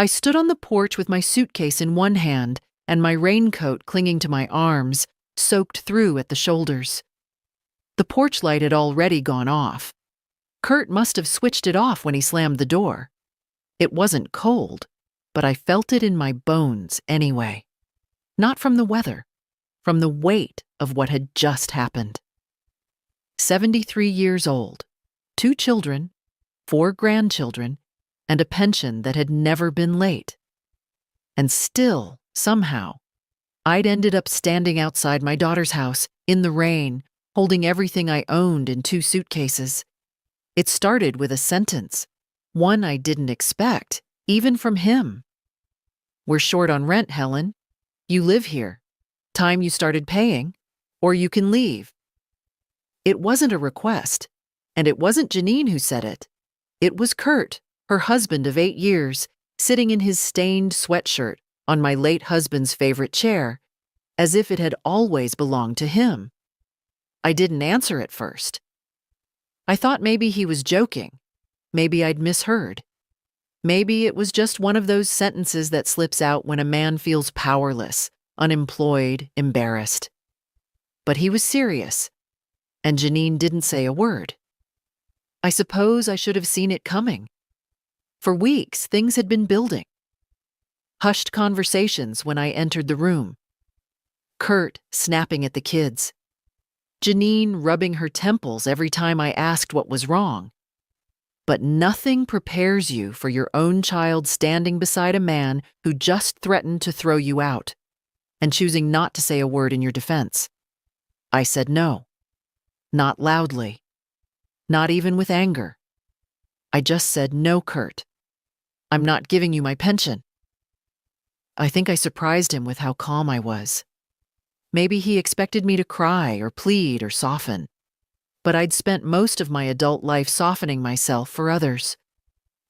I stood on the porch with my suitcase in one hand and my raincoat clinging to my arms, soaked through at the shoulders. The porch light had already gone off. Kurt must have switched it off when he slammed the door. It wasn't cold, but I felt it in my bones anyway. Not from the weather, from the weight of what had just happened. 73 years old, 2 children, 4 grandchildren, and a pension that had never been late. And still, somehow, I'd ended up standing outside my daughter's house, in the rain, holding everything I owned in 2 suitcases. It started with a sentence, one I didn't expect, even from him. "We're short on rent, Helen. You live here. Time you started paying, or you can leave." It wasn't a request, and it wasn't Janine who said it. It was Kurt, her husband of 8 years, sitting in his stained sweatshirt on my late husband's favorite chair, as if it had always belonged to him. I didn't answer at first. I thought maybe he was joking. Maybe I'd misheard. Maybe it was just one of those sentences that slips out when a man feels powerless, unemployed, embarrassed. But he was serious, and Janine didn't say a word. I suppose I should have seen it coming. For weeks, things had been building. Hushed conversations when I entered the room. Kurt snapping at the kids. Janine rubbing her temples every time I asked what was wrong. But nothing prepares you for your own child standing beside a man who just threatened to throw you out, and choosing not to say a word in your defense. I said no. Not loudly. Not even with anger. I just said, "No, Kurt. I'm not giving you my pension." I think I surprised him with how calm I was. Maybe he expected me to cry or plead or soften. But I'd spent most of my adult life softening myself for others,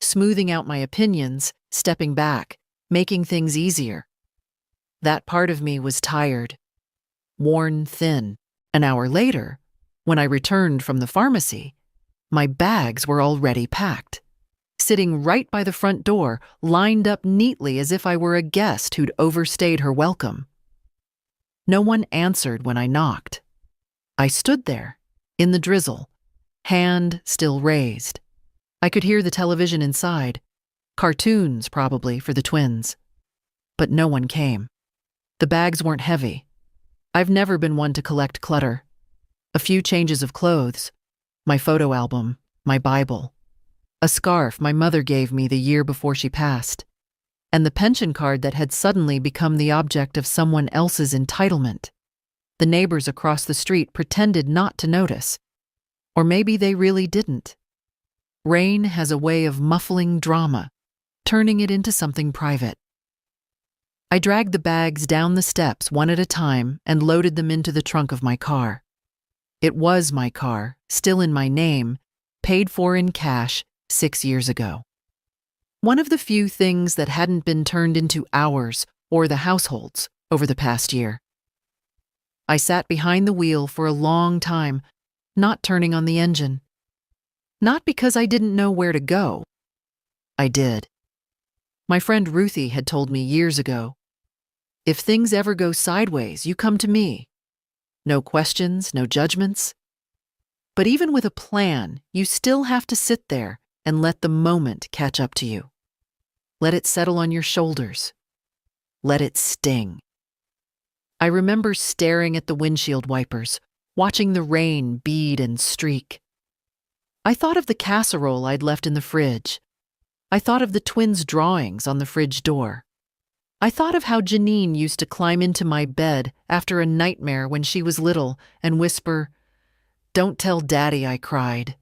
smoothing out my opinions, stepping back, making things easier. That part of me was tired, worn thin. An hour later, when I returned from the pharmacy, my bags were already packed, sitting right by the front door, lined up neatly as if I were a guest who'd overstayed her welcome. No one answered when I knocked. I stood there, in the drizzle, hand still raised. I could hear the television inside, cartoons probably for the twins. But no one came. The bags weren't heavy. I've never been one to collect clutter. A few changes of clothes, my photo album, my Bible, a scarf my mother gave me the year before she passed, and the pension card that had suddenly become the object of someone else's entitlement. The neighbors across the street pretended not to notice. Or maybe they really didn't. Rain has a way of muffling drama, turning it into something private. I dragged the bags down the steps one at a time and loaded them into the trunk of my car. It was my car, still in my name, paid for in cash 6 years ago. One of the few things that hadn't been turned into ours or the household's over the past year. I sat behind the wheel for a long time, not turning on the engine. Not because I didn't know where to go. I did. My friend Ruthie had told me years ago, "If things ever go sideways, you come to me. No questions, no judgments." But even with a plan, you still have to sit there and let the moment catch up to you. Let it settle on your shoulders. Let it sting. I remember staring at the windshield wipers, watching the rain bead and streak. I thought of the casserole I'd left in the fridge. I thought of the twins' drawings on the fridge door. I thought of how Janine used to climb into my bed after a nightmare when she was little and whisper, "Don't tell Daddy I cried."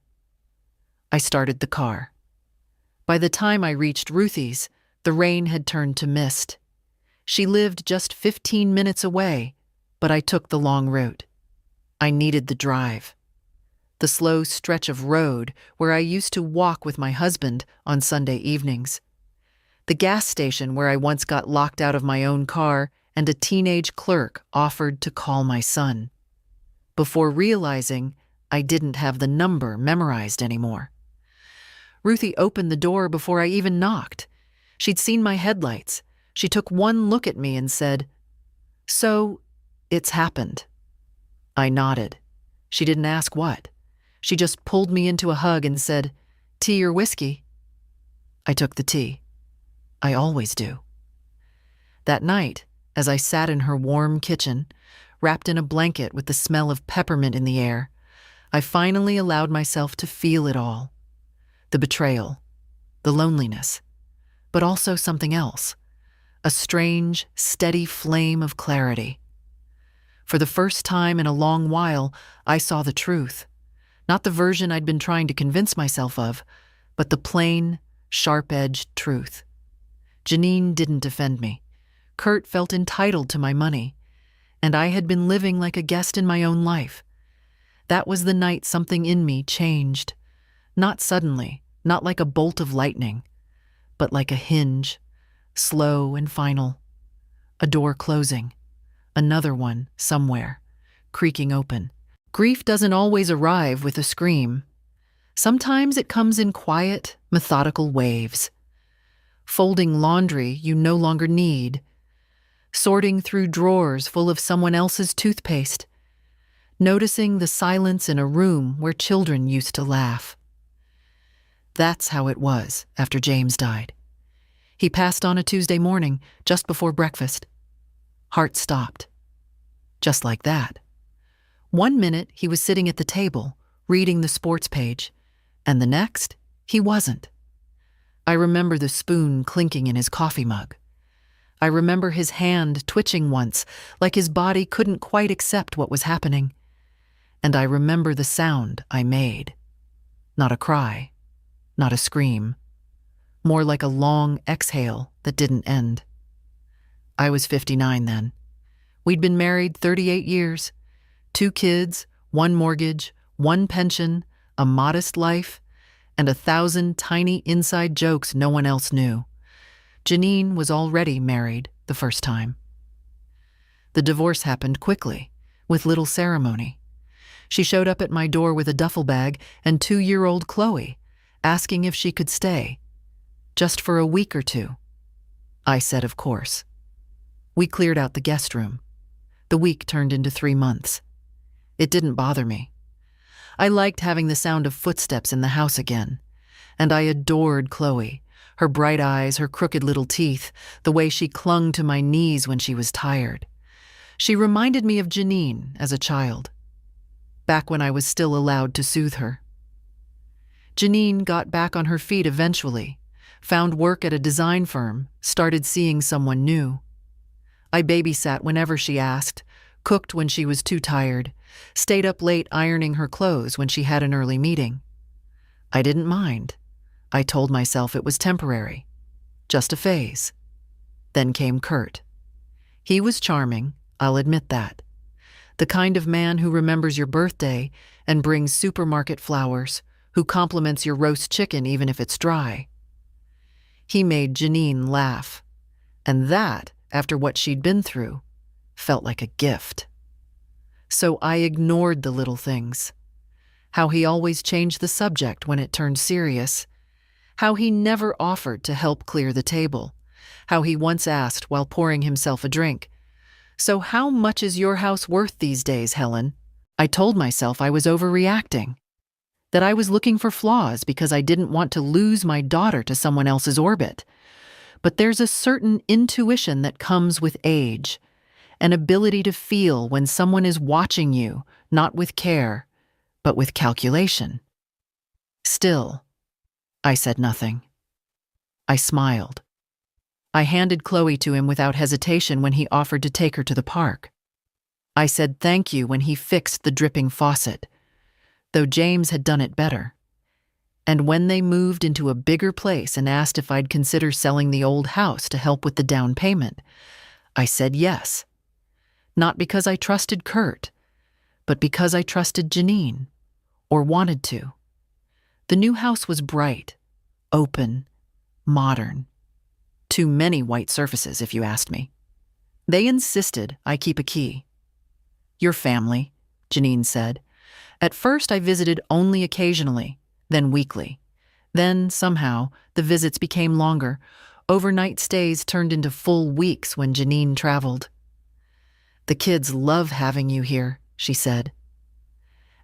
I started the car. By the time I reached Ruthie's, the rain had turned to mist. She lived just 15 minutes away, but I took the long route. I needed the drive. The slow stretch of road where I used to walk with my husband on Sunday evenings. The gas station where I once got locked out of my own car and a teenage clerk offered to call my son. Before realizing I didn't have the number memorized anymore. Ruthie opened the door before I even knocked. She'd seen my headlights. She took one look at me and said, "So, it's happened." I nodded. She didn't ask what. She just pulled me into a hug and said, "Tea or whiskey?" I took the tea. I always do. That night, as I sat in her warm kitchen, wrapped in a blanket with the smell of peppermint in the air, I finally allowed myself to feel it all. The betrayal, the loneliness, but also something else. A strange, steady flame of clarity. For the first time in a long while, I saw the truth. Not the version I'd been trying to convince myself of, but the plain, sharp-edged truth. Janine didn't defend me. Kurt felt entitled to my money, and I had been living like a guest in my own life. That was the night something in me changed. Not suddenly, not like a bolt of lightning, but like a hinge, slow and final. A door closing, another one somewhere, creaking open. Grief doesn't always arrive with a scream. Sometimes it comes in quiet, methodical waves. Folding laundry you no longer need. Sorting through drawers full of someone else's toothpaste. Noticing the silence in a room where children used to laugh. That's how it was after James died. He passed on a Tuesday morning, just before breakfast. Heart stopped. Just like that. 1 minute he was sitting at the table, reading the sports page, and the next, he wasn't. I remember the spoon clinking in his coffee mug. I remember his hand twitching once, like his body couldn't quite accept what was happening. And I remember the sound I made. Not a cry, not a scream. More like a long exhale that didn't end. I was 59 then. We'd been married 38 years. 2 kids, 1 mortgage, 1 pension, a modest life, and 1,000 tiny inside jokes no one else knew. Janine was already married the first time. The divorce happened quickly, with little ceremony. She showed up at my door with a duffel bag and 2-year-old Chloe, asking if she could stay, just for a week or 2. I said of course. We cleared out the guest room. The week turned into 3 months. It didn't bother me. I liked having the sound of footsteps in the house again, and I adored Chloe, her bright eyes, her crooked little teeth, the way she clung to my knees when she was tired. She reminded me of Janine as a child, back when I was still allowed to soothe her. Janine got back on her feet eventually, found work at a design firm, started seeing someone new. I babysat whenever she asked, cooked when she was too tired, stayed up late ironing her clothes when she had an early meeting. I didn't mind. I told myself it was temporary, just a phase. Then came Kurt. He was charming, I'll admit that. The kind of man who remembers your birthday and brings supermarket flowers, who compliments your roast chicken even if it's dry. He made Janine laugh, and that, after what she'd been through, felt like a gift. So I ignored the little things. How he always changed the subject when it turned serious. How he never offered to help clear the table. How he once asked while pouring himself a drink, "So how much is your house worth these days, Helen?" I told myself I was overreacting. That I was looking for flaws because I didn't want to lose my daughter to someone else's orbit. But there's a certain intuition that comes with age, an ability to feel when someone is watching you, not with care, but with calculation. Still, I said nothing. I smiled. I handed Chloe to him without hesitation when he offered to take her to the park. I said thank you when he fixed the dripping faucet, though James had done it better. And when they moved into a bigger place and asked if I'd consider selling the old house to help with the down payment, I said yes. Not because I trusted Kurt, but because I trusted Janine, or wanted to. The new house was bright, open, modern. Too many white surfaces, if you asked me. They insisted I keep a key. "Your family," Janine said. At first I visited only occasionally, then weekly. Then, somehow, the visits became longer. Overnight stays turned into full weeks when Janine traveled. "The kids love having you here," she said.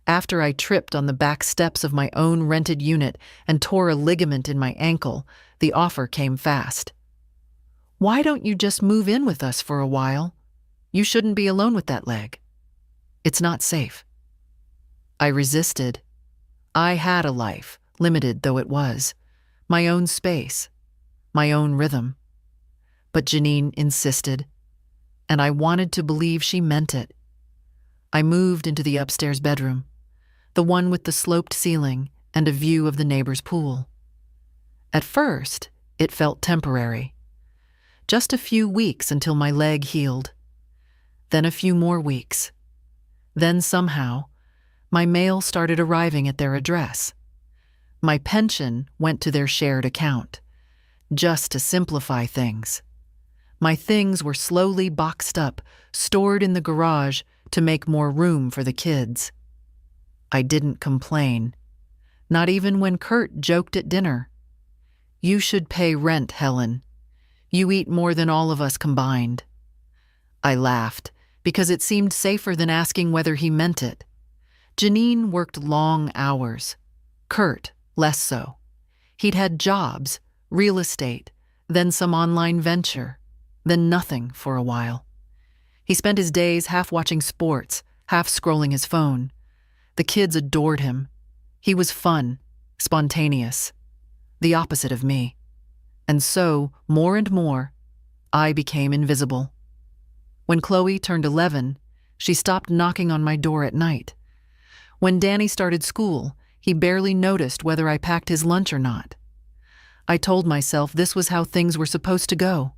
After I tripped on the back steps of my own rented unit and tore a ligament in my ankle, the offer came fast. "Why don't you just move in with us for a while? You shouldn't be alone with that leg. It's not safe." I resisted. I had a life, limited though it was, my own space, my own rhythm. But Janine insisted, and I wanted to believe she meant it. I moved into the upstairs bedroom, the one with the sloped ceiling and a view of the neighbor's pool. At first, it felt temporary. Just a few weeks until my leg healed. Then a few more weeks. Then somehow, my mail started arriving at their address. My pension went to their shared account, just to simplify things. My things were slowly boxed up, stored in the garage to make more room for the kids. I didn't complain, not even when Kurt joked at dinner. "You should pay rent, Helen. You eat more than all of us combined." I laughed, because it seemed safer than asking whether he meant it. Janine worked long hours. Kurt, less so. He'd had jobs, real estate, then some online venture, then nothing for a while. He spent his days half watching sports, half scrolling his phone. The kids adored him. He was fun, spontaneous, the opposite of me. And so, more and more, I became invisible. When Chloe turned 11, she stopped knocking on my door at night. When Danny started school, he barely noticed whether I packed his lunch or not. I told myself this was how things were supposed to go.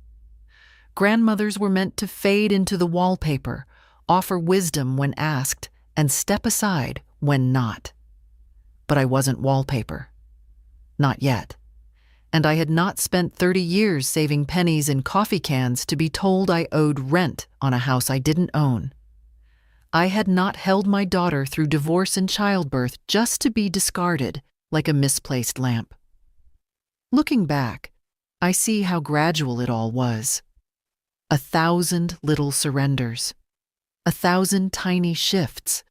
Grandmothers were meant to fade into the wallpaper, offer wisdom when asked, and step aside when not. But I wasn't wallpaper. Not yet. And I had not spent 30 years saving pennies in coffee cans to be told I owed rent on a house I didn't own. I had not held my daughter through divorce and childbirth just to be discarded like a misplaced lamp. Looking back, I see how gradual it all was. 1,000 little surrenders, 1,000 tiny shifts,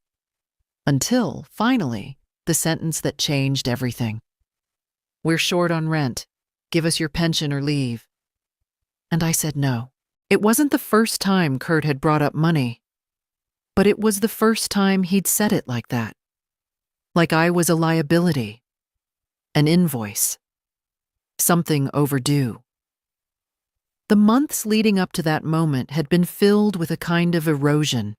until, finally, the sentence that changed everything. "We're short on rent. Give us your pension or leave." And I said no. It wasn't the first time Kurt had brought up money, but it was the first time he'd said it like that. Like I was a liability, an invoice, something overdue. The months leading up to that moment had been filled with a kind of erosion.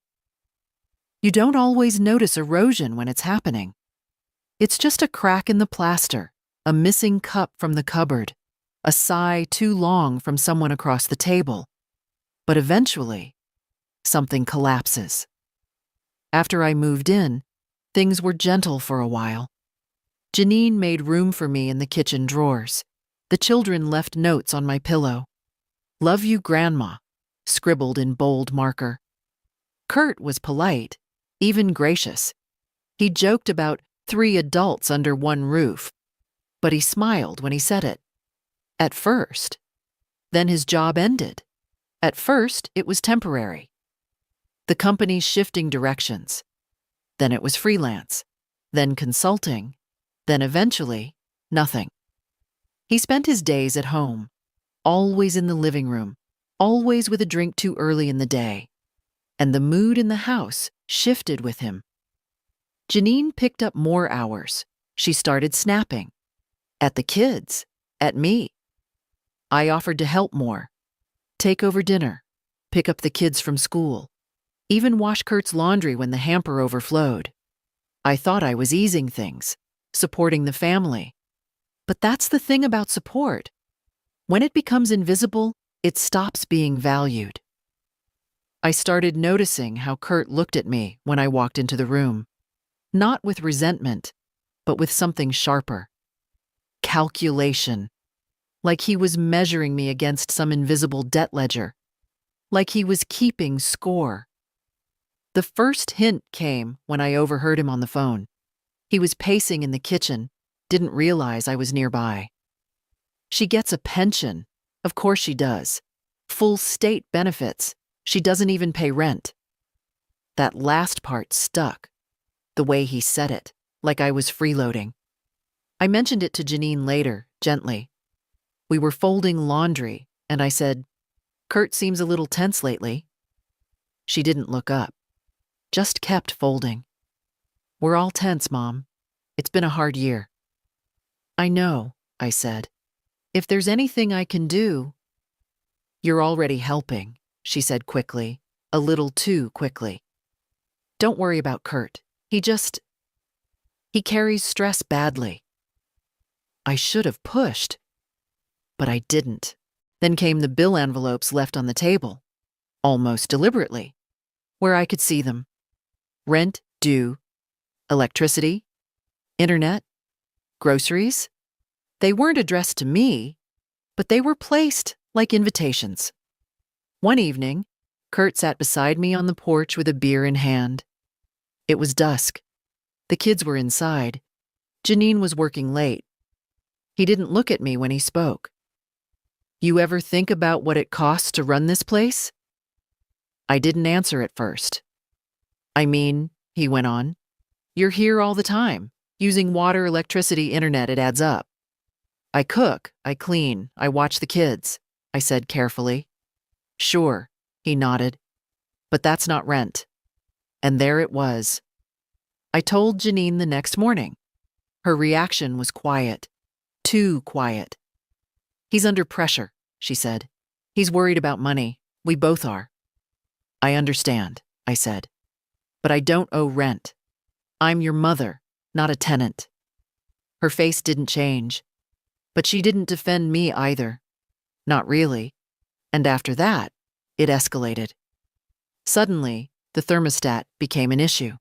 You don't always notice erosion when it's happening. It's just a crack in the plaster, a missing cup from the cupboard, a sigh too long from someone across the table. But eventually, something collapses. After I moved in, things were gentle for a while. Janine made room for me in the kitchen drawers. The children left notes on my pillow. "Love you, Grandma," scribbled in bold marker. Kurt was polite, even gracious. He joked about 3 adults under one roof, but he smiled when he said it. At first. Then his job ended. At first, it was temporary. The company's shifting directions. Then it was freelance. Then consulting. Then eventually, nothing. He spent his days at home, always in the living room, always with a drink too early in the day. And the mood in the house shifted with him. Janine picked up more hours. She started snapping. At the kids. At me. I offered to help more. Take over dinner. Pick up the kids from school. Even wash Kurt's laundry when the hamper overflowed. I thought I was easing things, supporting the family. But that's the thing about support. When it becomes invisible, it stops being valued. I started noticing how Kurt looked at me when I walked into the room. Not with resentment, but with something sharper. Calculation. Like he was measuring me against some invisible debt ledger. Like he was keeping score. The first hint came when I overheard him on the phone. He was pacing in the kitchen, didn't realize I was nearby. "She gets a pension," Of course she does. Full state benefits. She doesn't even pay rent. That last part stuck, the way he said it, like I was freeloading. I mentioned it to Janine later, gently. We were folding laundry, and I said, "Kurt seems a little tense lately." She didn't look up, just kept folding. "We're all tense, Mom. It's been a hard year." "I know," I said. "If there's anything I can do—" "You're already helping," she said quickly, a little too quickly. "Don't worry about Kurt. He carries stress badly." I should have pushed, but I didn't. Then came the bill envelopes left on the table, almost deliberately, where I could see them. Rent due, electricity, internet, groceries. They weren't addressed to me, but they were placed like invitations. One evening, Kurt sat beside me on the porch with a beer in hand. It was dusk. The kids were inside. Janine was working late. He didn't look at me when he spoke. "You ever think about what it costs to run this place?" I didn't answer at first. "I mean," he went on, "you're here all the time, using water, electricity, internet, it adds up." "I cook, I clean, I watch the kids," I said carefully. "Sure," he nodded, "but that's not rent." And there it was. I told Janine the next morning. Her reaction was quiet. Too quiet. "He's under pressure," she said. "He's worried about money. We both are." "I understand," I said. "But I don't owe rent. I'm your mother, not a tenant." Her face didn't change. But she didn't defend me either. Not really. And after that, it escalated. Suddenly, the thermostat became an issue.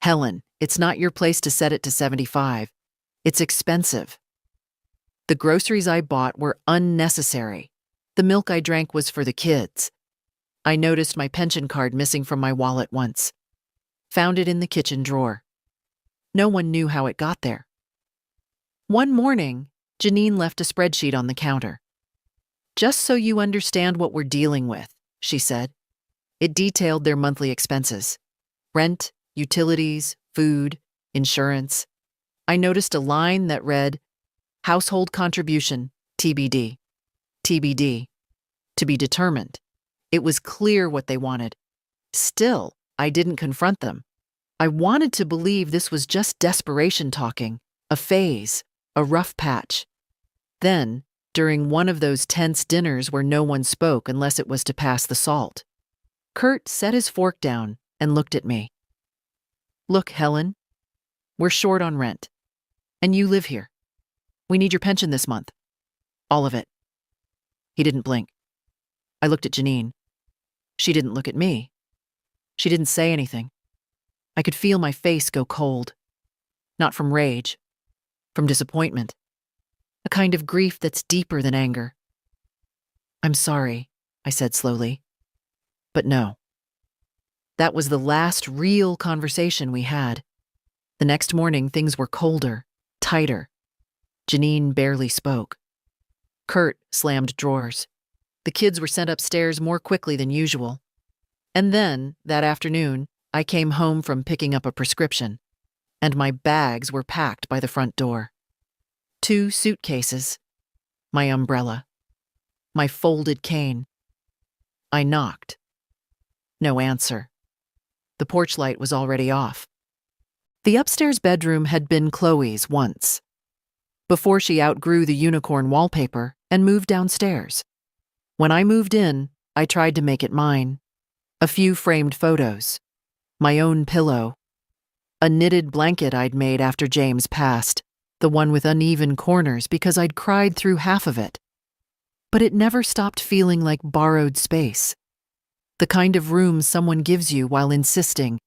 "Helen, it's not your place to set it to 75. It's expensive." The groceries I bought were unnecessary. The milk I drank was for the kids. I noticed my pension card missing from my wallet once. Found it in the kitchen drawer. No one knew how it got there. One morning, Janine left a spreadsheet on the counter. "Just so you understand what we're dealing with," she said. It detailed their monthly expenses. Rent, utilities, food, insurance. I noticed a line that read, "Household contribution, TBD." TBD. To be determined. It was clear what they wanted. Still, I didn't confront them. I wanted to believe this was just desperation talking, a phase, a rough patch. Then, during one of those tense dinners where no one spoke unless it was to pass the salt, Kurt set his fork down and looked at me. "Look, Helen, we're short on rent. And you live here. We need your pension this month. All of it." He didn't blink. I looked at Janine. She didn't look at me. She didn't say anything. I could feel my face go cold. Not from rage, from disappointment. A kind of grief that's deeper than anger. "I'm sorry," I said slowly. But no. That was the last real conversation we had. The next morning, things were colder, tighter. Janine barely spoke. Kurt slammed drawers. The kids were sent upstairs more quickly than usual. And then, that afternoon, I came home from picking up a prescription, and my bags were packed by the front door. 2 suitcases, my umbrella, my folded cane. I knocked. No answer. The porch light was already off. The upstairs bedroom had been Chloe's once, before she outgrew the unicorn wallpaper and moved downstairs. When I moved in, I tried to make it mine. A few framed photos, my own pillow, a knitted blanket I'd made after James passed, the one with uneven corners because I'd cried through half of it. But it never stopped feeling like borrowed space. The kind of room someone gives you while insisting,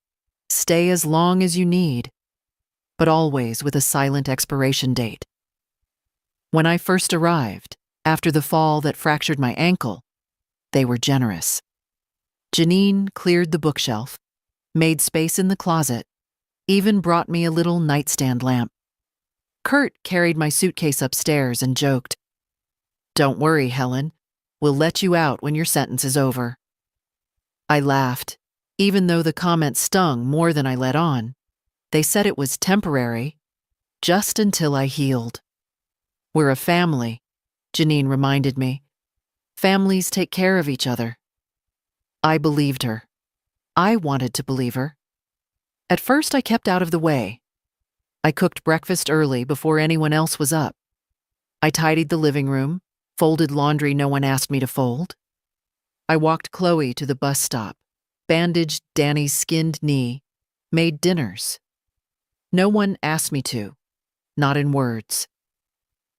stay as long as you need, but always with a silent expiration date. When I first arrived, after the fall that fractured my ankle, they were generous. Janine cleared the bookshelf, made space in the closet, even brought me a little nightstand lamp. Kurt carried my suitcase upstairs and joked, "Don't worry, Helen. We'll let you out when your sentence is over." I laughed, even though the comment stung more than I let on. They said it was temporary, just until I healed. "We're a family," Janine reminded me. "Families take care of each other." I believed her. I wanted to believe her. At first, I kept out of the way. I cooked breakfast early before anyone else was up. I tidied the living room, folded laundry no one asked me to fold. I walked Chloe to the bus stop, bandaged Danny's skinned knee, made dinners. No one asked me to, not in words.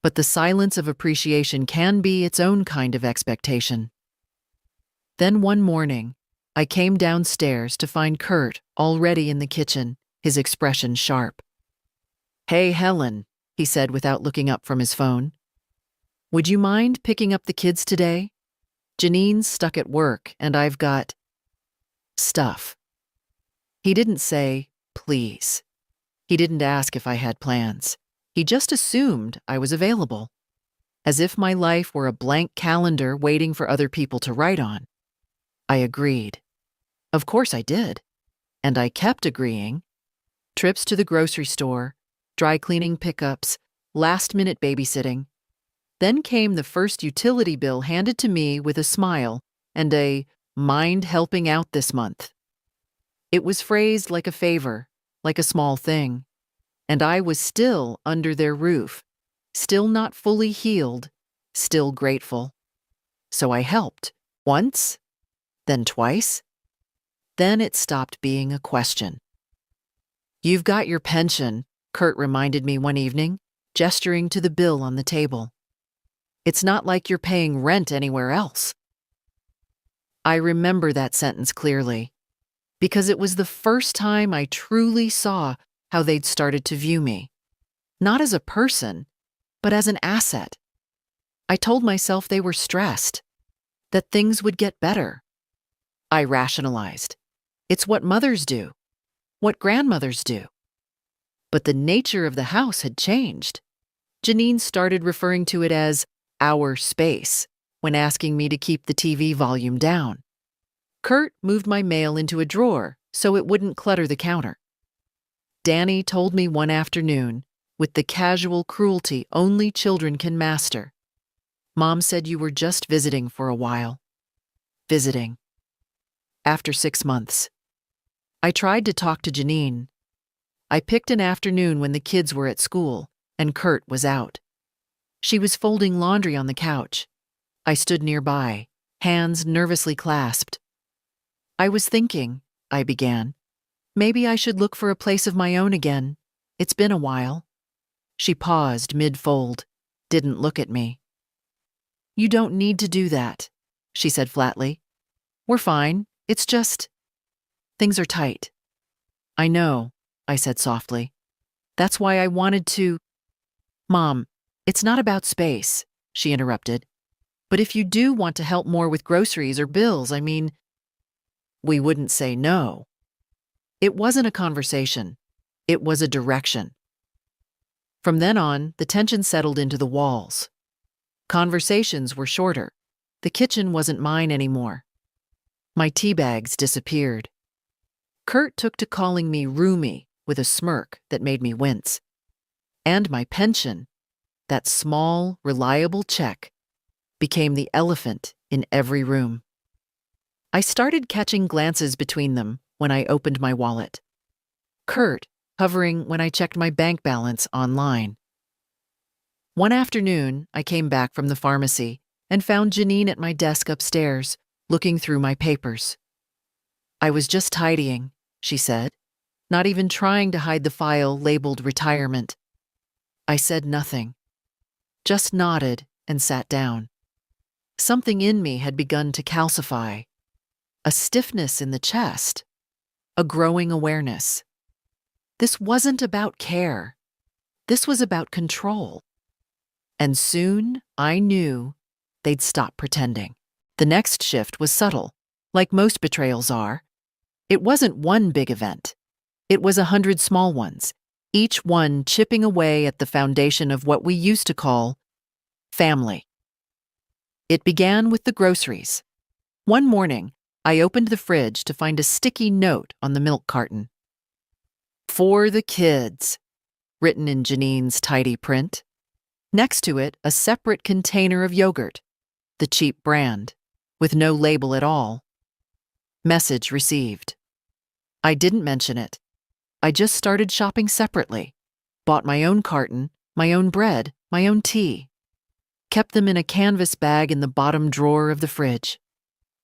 But the silence of appreciation can be its own kind of expectation. Then one morning, I came downstairs to find Kurt already in the kitchen, his expression sharp. "Hey, Helen," he said without looking up from his phone. "Would you mind picking up the kids today? Janine's stuck at work, and I've got stuff." He didn't say, "Please." He didn't ask if I had plans. He just assumed I was available, as if my life were a blank calendar waiting for other people to write on. I agreed. Of course I did. And I kept agreeing. Trips to the grocery store, dry cleaning pickups, last-minute babysitting. Then came the first utility bill handed to me with a smile and a "mind helping out this month." It was phrased like a favor, like a small thing. And I was still under their roof, still not fully healed, still grateful. So I helped, once, then twice. Then it stopped being a question. "You've got your pension," Kurt reminded me one evening, gesturing to the bill on the table. "It's not like you're paying rent anywhere else." I remember that sentence clearly, because it was the first time I truly saw how they'd started to view me. Not as a person, but as an asset. I told myself they were stressed, that things would get better. I rationalized. It's what mothers do, what grandmothers do. But the nature of the house had changed. Janine started referring to it as our space when asking me to keep the TV volume down. Kurt moved my mail into a drawer so it wouldn't clutter the counter. Danny told me one afternoon, with the casual cruelty only children can master, "Mom said you were just visiting for a while." Visiting. After 6 months. I tried to talk to Janine. I picked an afternoon when the kids were at school and Kurt was out. She was folding laundry on the couch. I stood nearby, hands nervously clasped. "I was thinking," I began, "maybe I should look for a place of my own again. It's been a while." She paused mid-fold, didn't look at me. "You don't need to do that," she said flatly. "We're fine. It's just, things are tight." "I know," I said softly. "That's why I wanted to—" "Mom, it's not about space," she interrupted. "But if you do want to help more with groceries or bills, I mean—" We wouldn't say no. It wasn't a conversation. It was a direction. From then on, the tension settled into the walls. Conversations were shorter. The kitchen wasn't mine anymore. My tea bags disappeared. Kurt took to calling me roomy with a smirk that made me wince. And my pension, that small, reliable check, became the elephant in every room. I started catching glances between them when I opened my wallet. Kurt hovering when I checked my bank balance online. One afternoon, I came back from the pharmacy and found Janine at my desk upstairs, looking through my papers. "I was just tidying," she said, not even trying to hide the file labeled retirement. I said nothing, just nodded and sat down. Something in me had begun to calcify, a stiffness in the chest, a growing awareness. This wasn't about care. This was about control. And soon I knew they'd stop pretending. The next shift was subtle, like most betrayals are. It wasn't one big event. It was 100 small ones, each one chipping away at the foundation of what we used to call family. It began with the groceries. One morning, I opened the fridge to find a sticky note on the milk carton. "For the kids," written in Janine's tidy print. Next to it, a separate container of yogurt, the cheap brand, with no label at all. Message received. I didn't mention it. I just started shopping separately. Bought my own carton, my own bread, my own tea. Kept them in a canvas bag in the bottom drawer of the fridge.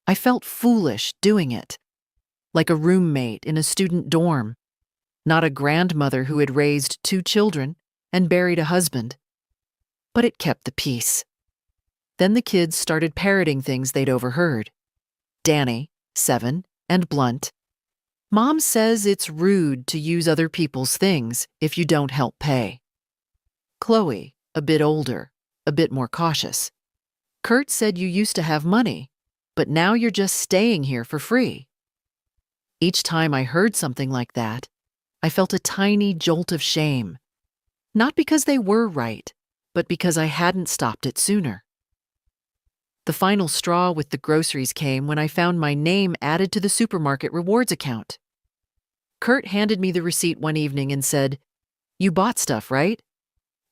I felt foolish doing it. Like a roommate in a student dorm. Not a grandmother who had raised 2 children and buried a husband. But it kept the peace. Then the kids started parroting things they'd overheard. Danny, 7, and blunt. "Mom says it's rude to use other people's things if you don't help pay." Chloe, a bit older, a bit more cautious. "Kurt said you used to have money, but now you're just staying here for free." Each time I heard something like that, I felt a tiny jolt of shame. Not because they were right, but because I hadn't stopped it sooner. The final straw with the groceries came when I found my name added to the supermarket rewards account. Kurt handed me the receipt one evening and said, "You bought stuff, right?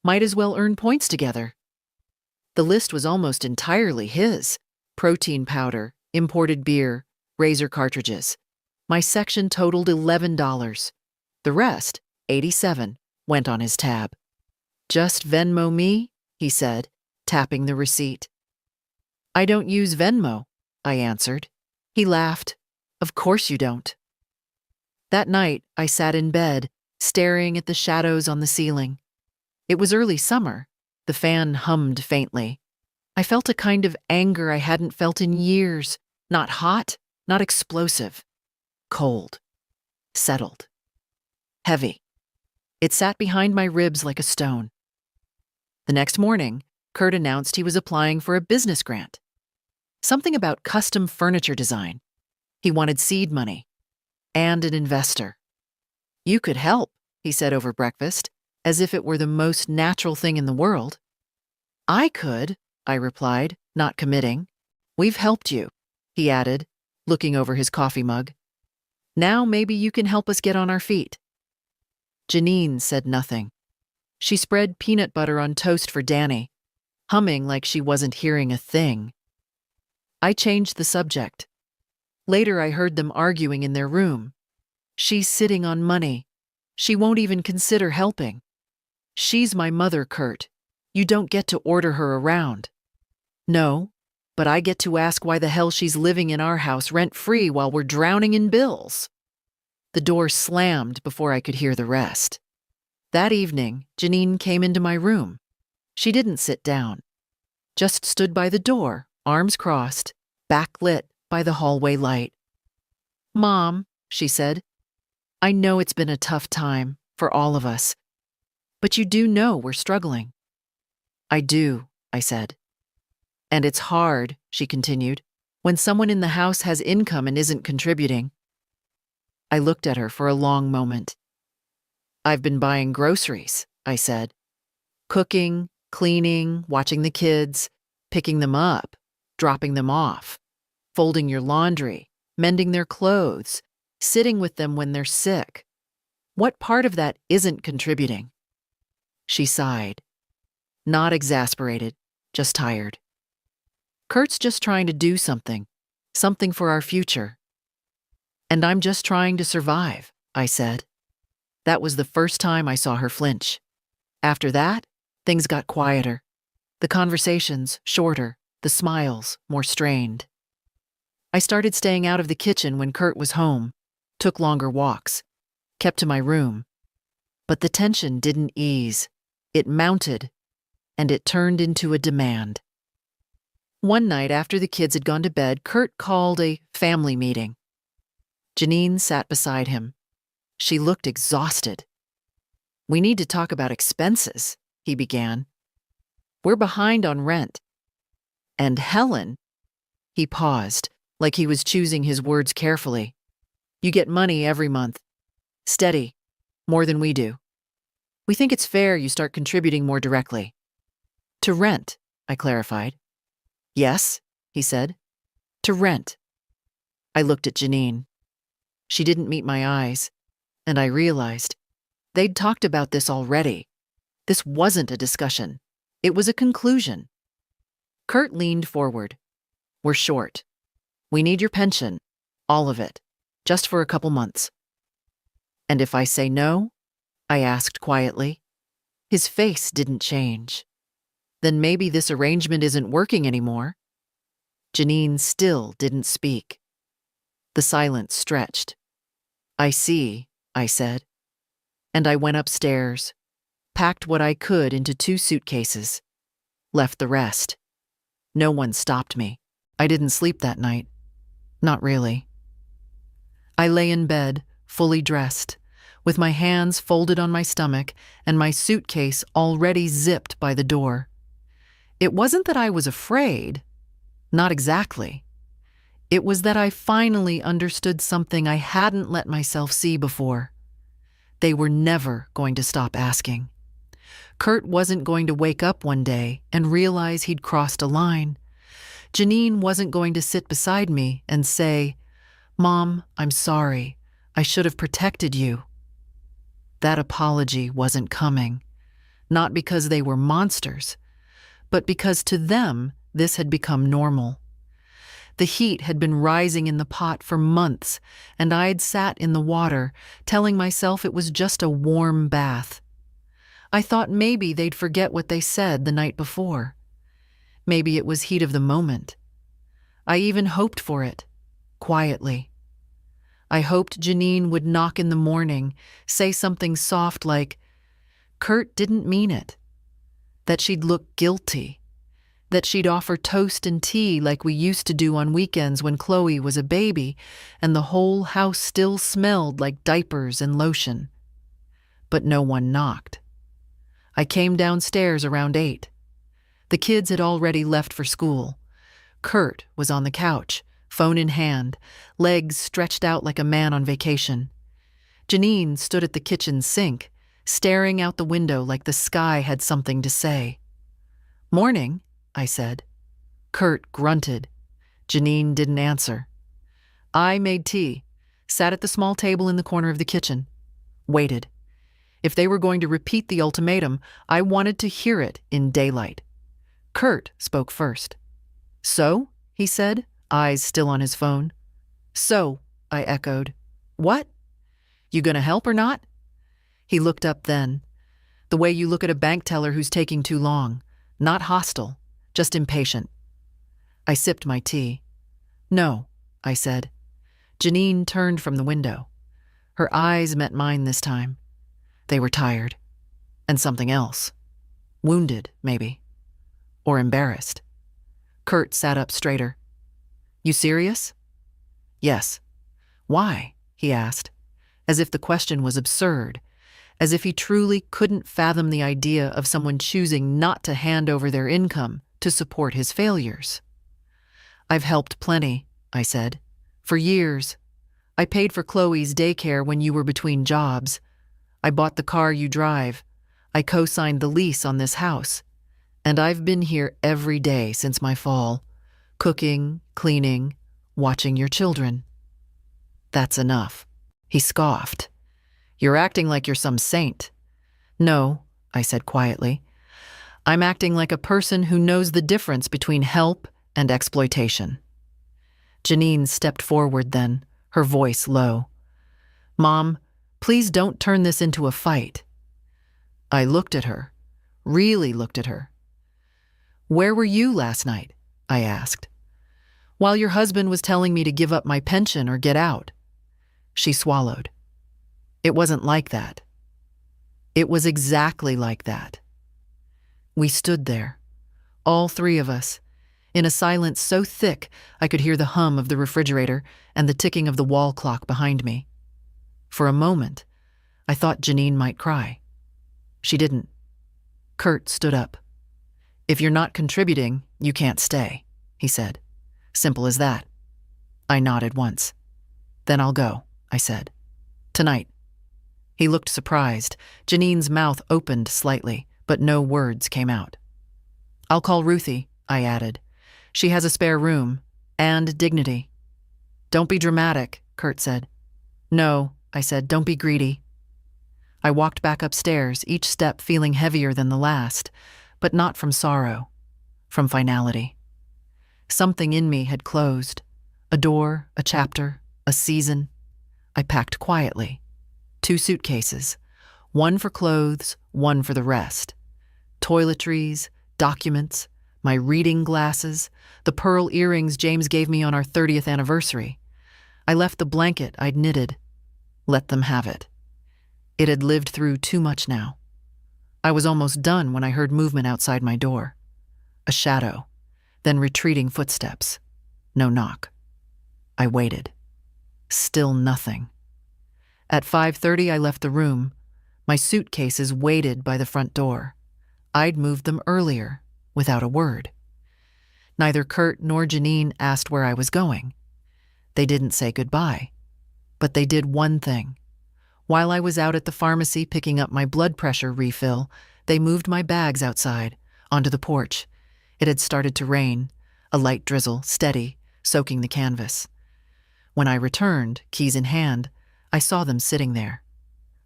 Might as well earn points together." The list was almost entirely his: protein powder, imported beer, razor cartridges. My section totaled $11. The rest, $87, went on his tab. "Just Venmo me?" he said, tapping the receipt. "I don't use Venmo," I answered. He laughed. "Of course you don't." That night, I sat in bed, staring at the shadows on the ceiling. It was early summer. The fan hummed faintly. I felt a kind of anger I hadn't felt in years. Not hot, not explosive. Cold. Settled. Heavy. It sat behind my ribs like a stone. The next morning, Kurt announced he was applying for a business grant. Something about custom furniture design. He wanted seed money. And an investor. "You could help," he said over breakfast, as if it were the most natural thing in the world. "I could," I replied, not committing. "We've helped you," he added, looking over his coffee mug. "Now maybe you can help us get on our feet." Janine said nothing. She spread peanut butter on toast for Danny, humming like she wasn't hearing a thing. I changed the subject. Later I heard them arguing in their room. "She's sitting on money. She won't even consider helping. She's my mother, Kurt. You don't get to order her around." "No, but I get to ask why the hell she's living in our house rent-free while we're drowning in bills." The door slammed before I could hear the rest. That evening, Janine came into my room. She didn't sit down. Just stood by the door, arms crossed, backlit by the hallway light. "Mom," she said, "I know it's been a tough time for all of us, but you do know we're struggling." "I do," I said. "And it's hard," she continued, "when someone in the house has income and isn't contributing." I looked at her for a long moment. "I've been buying groceries," I said. "Cooking, cleaning, watching the kids, picking them up, dropping them off, folding your laundry, mending their clothes, sitting with them when they're sick. What part of that isn't contributing?" She sighed. Not exasperated, just tired. "Kurt's just trying to do something for our future." "And I'm just trying to survive," I said. That was the first time I saw her flinch. After that, things got quieter. The conversations shorter, the smiles more strained. I started staying out of the kitchen when Kurt was home, took longer walks, kept to my room. But the tension didn't ease. It mounted, and it turned into a demand. One night after the kids had gone to bed, Kurt called a family meeting. Janine sat beside him. She looked exhausted. "We need to talk about expenses," he began. "We're behind on rent. And Helen," he paused, like he was choosing his words carefully. "You get money every month. Steady. More than we do. We think it's fair you start contributing more directly." "To rent," I clarified. Yes, he said. To rent. I looked at Janine. She didn't meet my eyes, and I realized they'd talked about this already. This wasn't a discussion. It was a conclusion. Kurt leaned forward. We're short. We need your pension. All of it. Just for a couple months. And if I say no? I asked quietly. His face didn't change. Then maybe this arrangement isn't working anymore. Janine still didn't speak. The silence stretched. I see, I said. And I went upstairs, packed what I could into 2 suitcases, left the rest. No one stopped me. I didn't sleep that night. Not really. I lay in bed, fully dressed, with my hands folded on my stomach and my suitcase already zipped by the door. It wasn't that I was afraid. Not exactly. It was that I finally understood something I hadn't let myself see before. They were never going to stop asking. Kurt wasn't going to wake up one day and realize he'd crossed a line. Janine wasn't going to sit beside me and say, "Mom, I'm sorry. I should have protected you." That apology wasn't coming, not because they were monsters, but because to them this had become normal. The heat had been rising in the pot for months, and I'd sat in the water, telling myself it was just a warm bath. I thought maybe they'd forget what they said the night before. Maybe it was heat of the moment. I even hoped for it, quietly. I hoped Janine would knock in the morning, say something soft like, "Kurt didn't mean it," that she'd look guilty, that she'd offer toast and tea like we used to do on weekends when Chloe was a baby and the whole house still smelled like diapers and lotion. But no one knocked. I came downstairs around 8. The kids had already left for school. Kurt was on the couch, phone in hand, legs stretched out like a man on vacation. Janine stood at the kitchen sink, staring out the window like the sky had something to say. "Morning," I said. Kurt grunted. Janine didn't answer. I made tea, sat at the small table in the corner of the kitchen, waited. If they were going to repeat the ultimatum, I wanted to hear it in daylight. Kurt spoke first. "So?" he said, eyes still on his phone. "So," I echoed. "What? You gonna help or not?" He looked up then, the way you look at a bank teller who's taking too long, not hostile, just impatient. I sipped my tea. "No," I said. Janine turned from the window. Her eyes met mine this time. They were tired. And something else. Wounded, maybe. Or embarrassed. Kurt sat up straighter. "You serious?" "Yes." "Why?" he asked, as if the question was absurd, as if he truly couldn't fathom the idea of someone choosing not to hand over their income to support his failures. "I've helped plenty," I said. "For years. I paid for Chloe's daycare when you were between jobs. I bought the car you drive. I co-signed the lease on this house. And I've been here every day since my fall, cooking, cleaning, watching your children." "That's enough," he scoffed. "You're acting like you're some saint." "No," I said quietly. "I'm acting like a person who knows the difference between help and exploitation." Janine stepped forward then, her voice low. "Mom, please don't turn this into a fight." I looked at her, really looked at her. "Where were you last night?" I asked. "While your husband was telling me to give up my pension or get out." She swallowed. "It wasn't like that." "It was exactly like that." We stood there, all 3 of us, in a silence so thick I could hear the hum of the refrigerator and the ticking of the wall clock behind me. For a moment, I thought Janine might cry. She didn't. Kurt stood up. "If you're not contributing, you can't stay," he said. "Simple as that." I nodded once. "Then I'll go," I said. "Tonight." He looked surprised. Janine's mouth opened slightly, but no words came out. "I'll call Ruthie," I added. She has a spare room. And dignity. Don't be dramatic, Kurt said. No, I said, don't be greedy. I walked back upstairs, each step feeling heavier than the last, but not from sorrow, from finality. Something in me had closed. A door, a chapter, a season. I packed quietly. 2 suitcases. One for clothes, one for the rest. Toiletries, documents, my reading glasses, the pearl earrings James gave me on our 30th anniversary. I left the blanket I'd knitted. Let them have it. It had lived through too much now. I was almost done when I heard movement outside my door. A shadow, then retreating footsteps. No knock. I waited. Still nothing. At 5:30, I left the room. My suitcases waited by the front door. I'd moved them earlier, without a word. Neither Kurt nor Janine asked where I was going. They didn't say goodbye. But they did one thing. While I was out at the pharmacy picking up my blood pressure refill, they moved my bags outside, onto the porch. It had started to rain, a light drizzle, steady, soaking the canvas. When I returned, keys in hand, I saw them sitting there,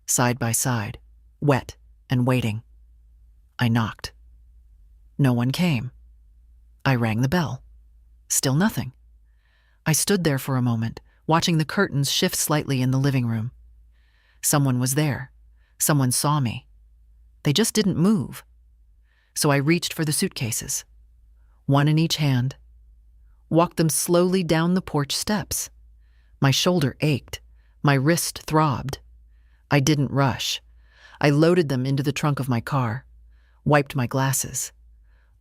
side by side, wet and waiting. I knocked. No one came. I rang the bell. Still nothing. I stood there for a moment, watching the curtains shift slightly in the living room. Someone was there. Someone saw me. They just didn't move. So I reached for the suitcases, one in each hand, walked them slowly down the porch steps. My shoulder ached. My wrist throbbed. I didn't rush. I loaded them into the trunk of my car, wiped my glasses,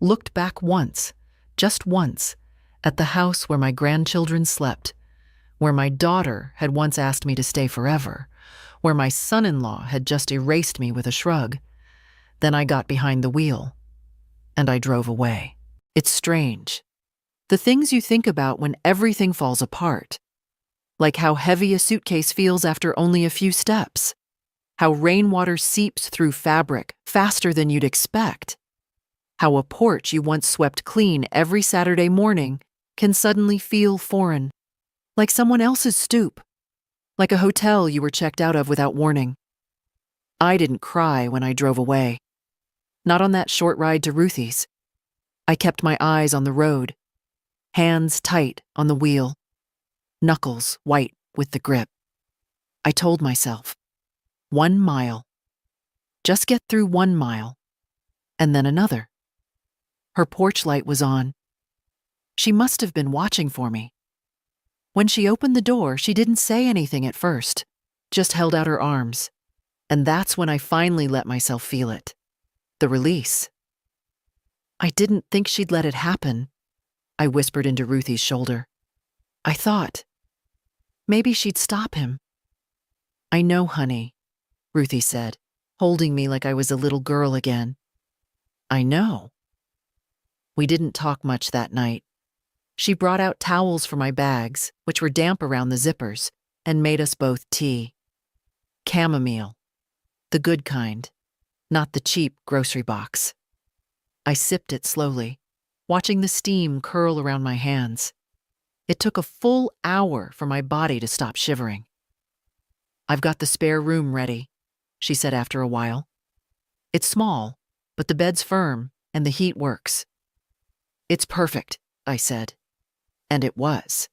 looked back once, just once, at the house where my grandchildren slept, where my daughter had once asked me to stay forever, where my son-in-law had just erased me with a shrug. Then I got behind the wheel, and I drove away. It's strange. The things you think about when everything falls apart. Like how heavy a suitcase feels after only a few steps. How rainwater seeps through fabric faster than you'd expect. How a porch you once swept clean every Saturday morning can suddenly feel foreign. Like someone else's stoop. Like a hotel you were checked out of without warning. I didn't cry when I drove away. Not on that short ride to Ruthie's. I kept my eyes on the road, hands tight on the wheel, knuckles white with the grip. I told myself, 1 mile. Just get through 1 mile, and then another. Her porch light was on. She must have been watching for me. When she opened the door, she didn't say anything at first, just held out her arms. And that's when I finally let myself feel it. The release. I didn't think she'd let it happen, I whispered into Ruthie's shoulder. I thought, maybe she'd stop him. I know, honey, Ruthie said, holding me like I was a little girl again. I know. We didn't talk much that night. She brought out towels for my bags, which were damp around the zippers, and made us both tea. Chamomile. The good kind, not the cheap grocery box. I sipped it slowly, watching the steam curl around my hands. It took a full hour for my body to stop shivering. I've got the spare room ready, she said after a while. It's small, but the bed's firm and the heat works. It's perfect, I said. And it was.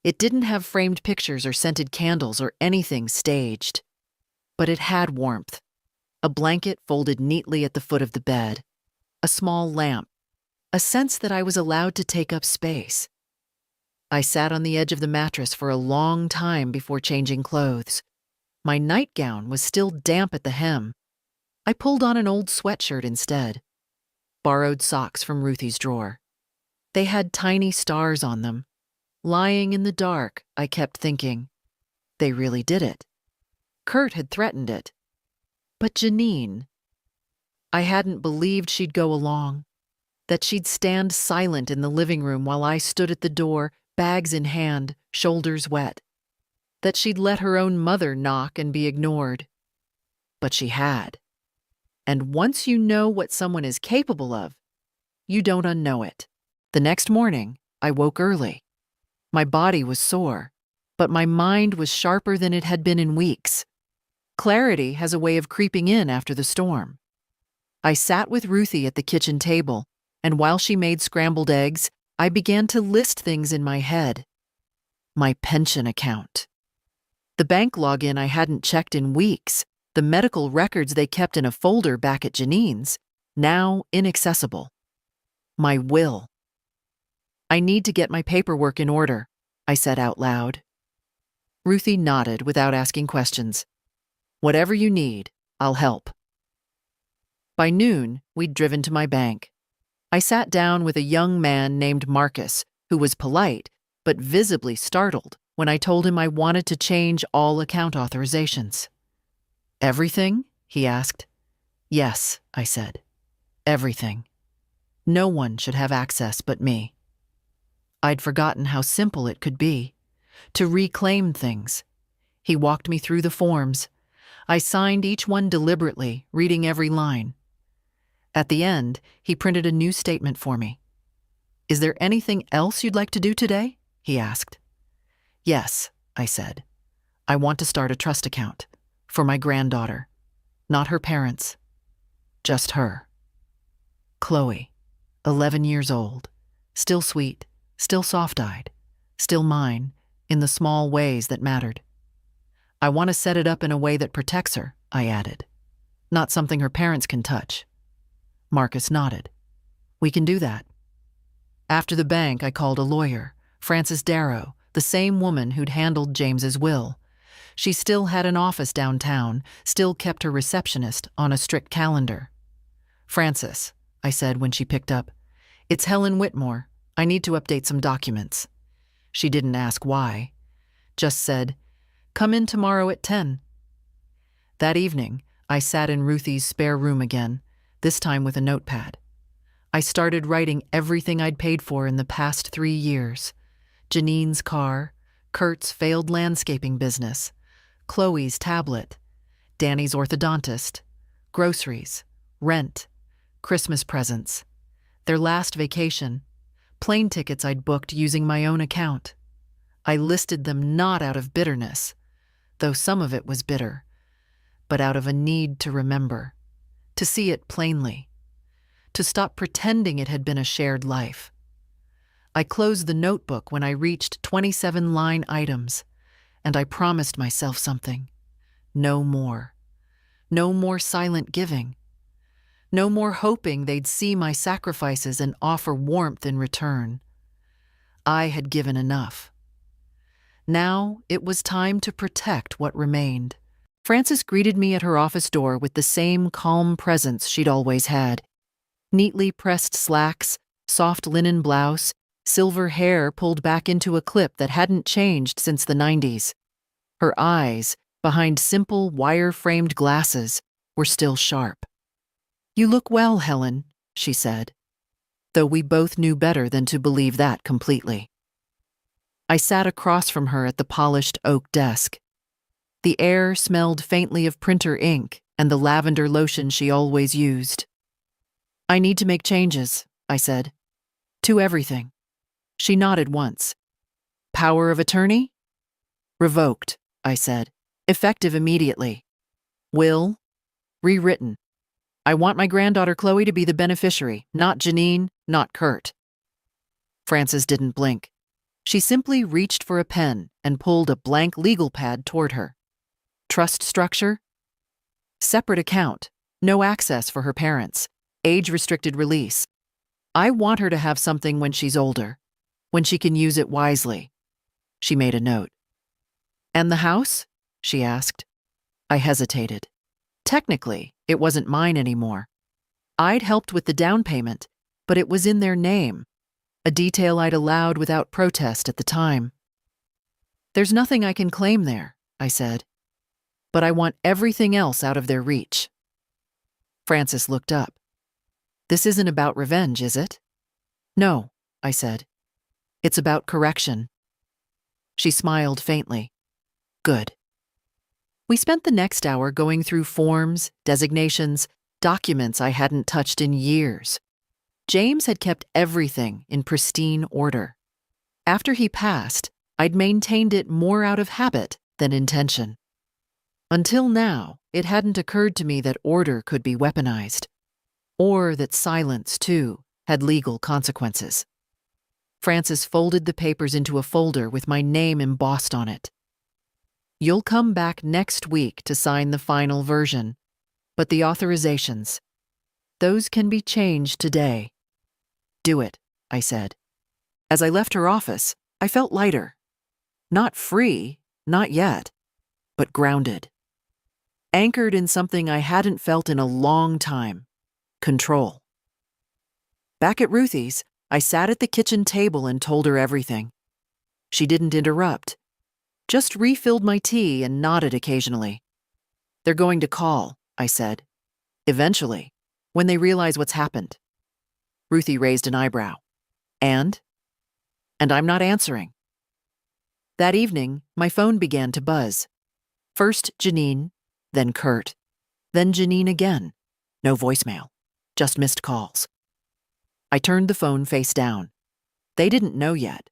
It didn't have framed pictures or scented candles or anything staged. But it had warmth. A blanket folded neatly at the foot of the bed. A small lamp. A sense that I was allowed to take up space. I sat on the edge of the mattress for a long time before changing clothes. My nightgown was still damp at the hem. I pulled on an old sweatshirt instead. Borrowed socks from Ruthie's drawer. They had tiny stars on them. Lying in the dark, I kept thinking, they really did it. Kurt had threatened it. But Janine, I hadn't believed she'd go along, that she'd stand silent in the living room while I stood at the door, bags in hand, shoulders wet, that she'd let her own mother knock and be ignored. But she had. And once you know what someone is capable of, you don't unknow it. The next morning, I woke early. My body was sore, but my mind was sharper than it had been in weeks. Clarity has a way of creeping in after the storm. I sat with Ruthie at the kitchen table, and while she made scrambled eggs, I began to list things in my head. My pension account. The bank login I hadn't checked in weeks, the medical records they kept in a folder back at Janine's, now inaccessible. My will. I need to get my paperwork in order, I said out loud. Ruthie nodded without asking questions. Whatever you need, I'll help. By noon, we'd driven to my bank. I sat down with a young man named Marcus, who was polite, but visibly startled when I told him I wanted to change all account authorizations. Everything? He asked. Yes, I said. Everything. No one should have access but me. I'd forgotten how simple it could be, to reclaim things. He walked me through the forms. I signed each one deliberately, reading every line. At the end, he printed a new statement for me. Is there anything else you'd like to do today? He asked. Yes, I said. I want to start a trust account for my granddaughter, not her parents, just her. Chloe, 11 years old, still sweet, still soft-eyed, still mine, in the small ways that mattered. I want to set it up in a way that protects her, I added. Not something her parents can touch. Marcus nodded. We can do that. After the bank, I called a lawyer, Frances Darrow, the same woman who'd handled James's will. She still had an office downtown, still kept her receptionist on a strict calendar. Frances, I said when she picked up, it's Helen Whitmore. I need to update some documents. She didn't ask why, just said, come in tomorrow at 10. That evening, I sat in Ruthie's spare room again, this time with a notepad. I started writing everything I'd paid for in the past 3 years. Janine's car, Kurt's failed landscaping business, Chloe's tablet, Danny's orthodontist, groceries, rent, Christmas presents, their last vacation, plane tickets I'd booked using my own account. I listed them not out of bitterness, though some of it was bitter, but out of a need to remember, to see it plainly, to stop pretending it had been a shared life. I closed the notebook when I reached 27 line items, and I promised myself something. No more. No more silent giving. No more hoping they'd see my sacrifices and offer warmth in return. I had given enough. Now it was time to protect what remained. Frances greeted me at her office door with the same calm presence she'd always had. Neatly pressed slacks, soft linen blouse, silver hair pulled back into a clip that hadn't changed since the 90s. Her eyes, behind simple wire-framed glasses, were still sharp. You look well, Helen, she said, though we both knew better than to believe that completely. I sat across from her at the polished oak desk. The air smelled faintly of printer ink and the lavender lotion she always used. I need to make changes, I said. To everything. She nodded once. Power of attorney? Revoked, I said. Effective immediately. Will? Rewritten. I want my granddaughter Chloe to be the beneficiary, not Janine, not Kurt. Frances didn't blink. She simply reached for a pen and pulled a blank legal pad toward her. Trust structure? Separate account. No access for her parents. Age-restricted release. I want her to have something when she's older, when she can use it wisely. She made a note. And the house? She asked. I hesitated. Technically, it wasn't mine anymore. I'd helped with the down payment, but it was in their name, a detail I'd allowed without protest at the time. There's nothing I can claim there, I said, but I want everything else out of their reach. Frances looked up. This isn't about revenge, is it? No, I said. It's about correction. She smiled faintly. Good. We spent the next hour going through forms, designations, documents I hadn't touched in years. James had kept everything in pristine order. After he passed, I'd maintained it more out of habit than intention. Until now, it hadn't occurred to me that order could be weaponized, or that silence, too, had legal consequences. Frances folded the papers into a folder with my name embossed on it. You'll come back next week to sign the final version, but the authorizations, those can be changed today. Do it, I said. As I left her office, I felt lighter. Not free, not yet, but grounded. Anchored in something I hadn't felt in a long time: control. Back at Ruthie's, I sat at the kitchen table and told her everything. She didn't interrupt, just refilled my tea and nodded occasionally. They're going to call, I said. Eventually, when they realize what's happened. Ruthie raised an eyebrow. And I'm not answering. That evening, my phone began to buzz. First Janine, then Kurt, then Janine again. No voicemail, just missed calls. I turned the phone face down. They didn't know yet,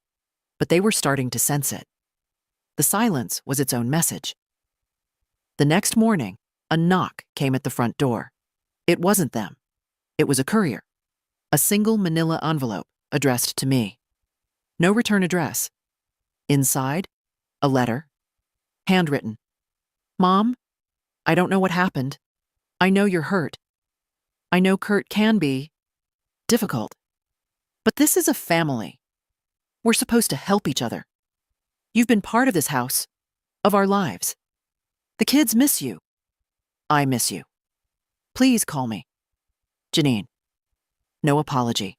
but they were starting to sense it. The silence was its own message. The next morning, a knock came at the front door. It wasn't them. It was a courier. A single manila envelope addressed to me. No return address. Inside, a letter. Handwritten. Mom, I don't know what happened. I know you're hurt. I know Kurt can be difficult. But this is a family. We're supposed to help each other. You've been part of this house, of our lives. The kids miss you. I miss you. Please call me. Janine. No apology.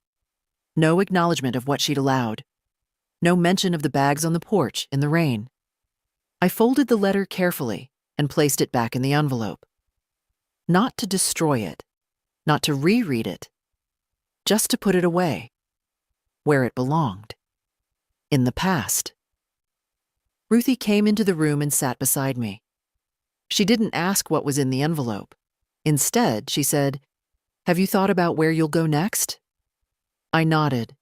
No acknowledgement of what she'd allowed. No mention of the bags on the porch in the rain. I folded the letter carefully and placed it back in the envelope. Not to destroy it, not to reread it, just to put it away, where it belonged, in the past. Ruthie came into the room and sat beside me. She didn't ask what was in the envelope. Instead, she said, "Have you thought about where you'll go next?" I nodded.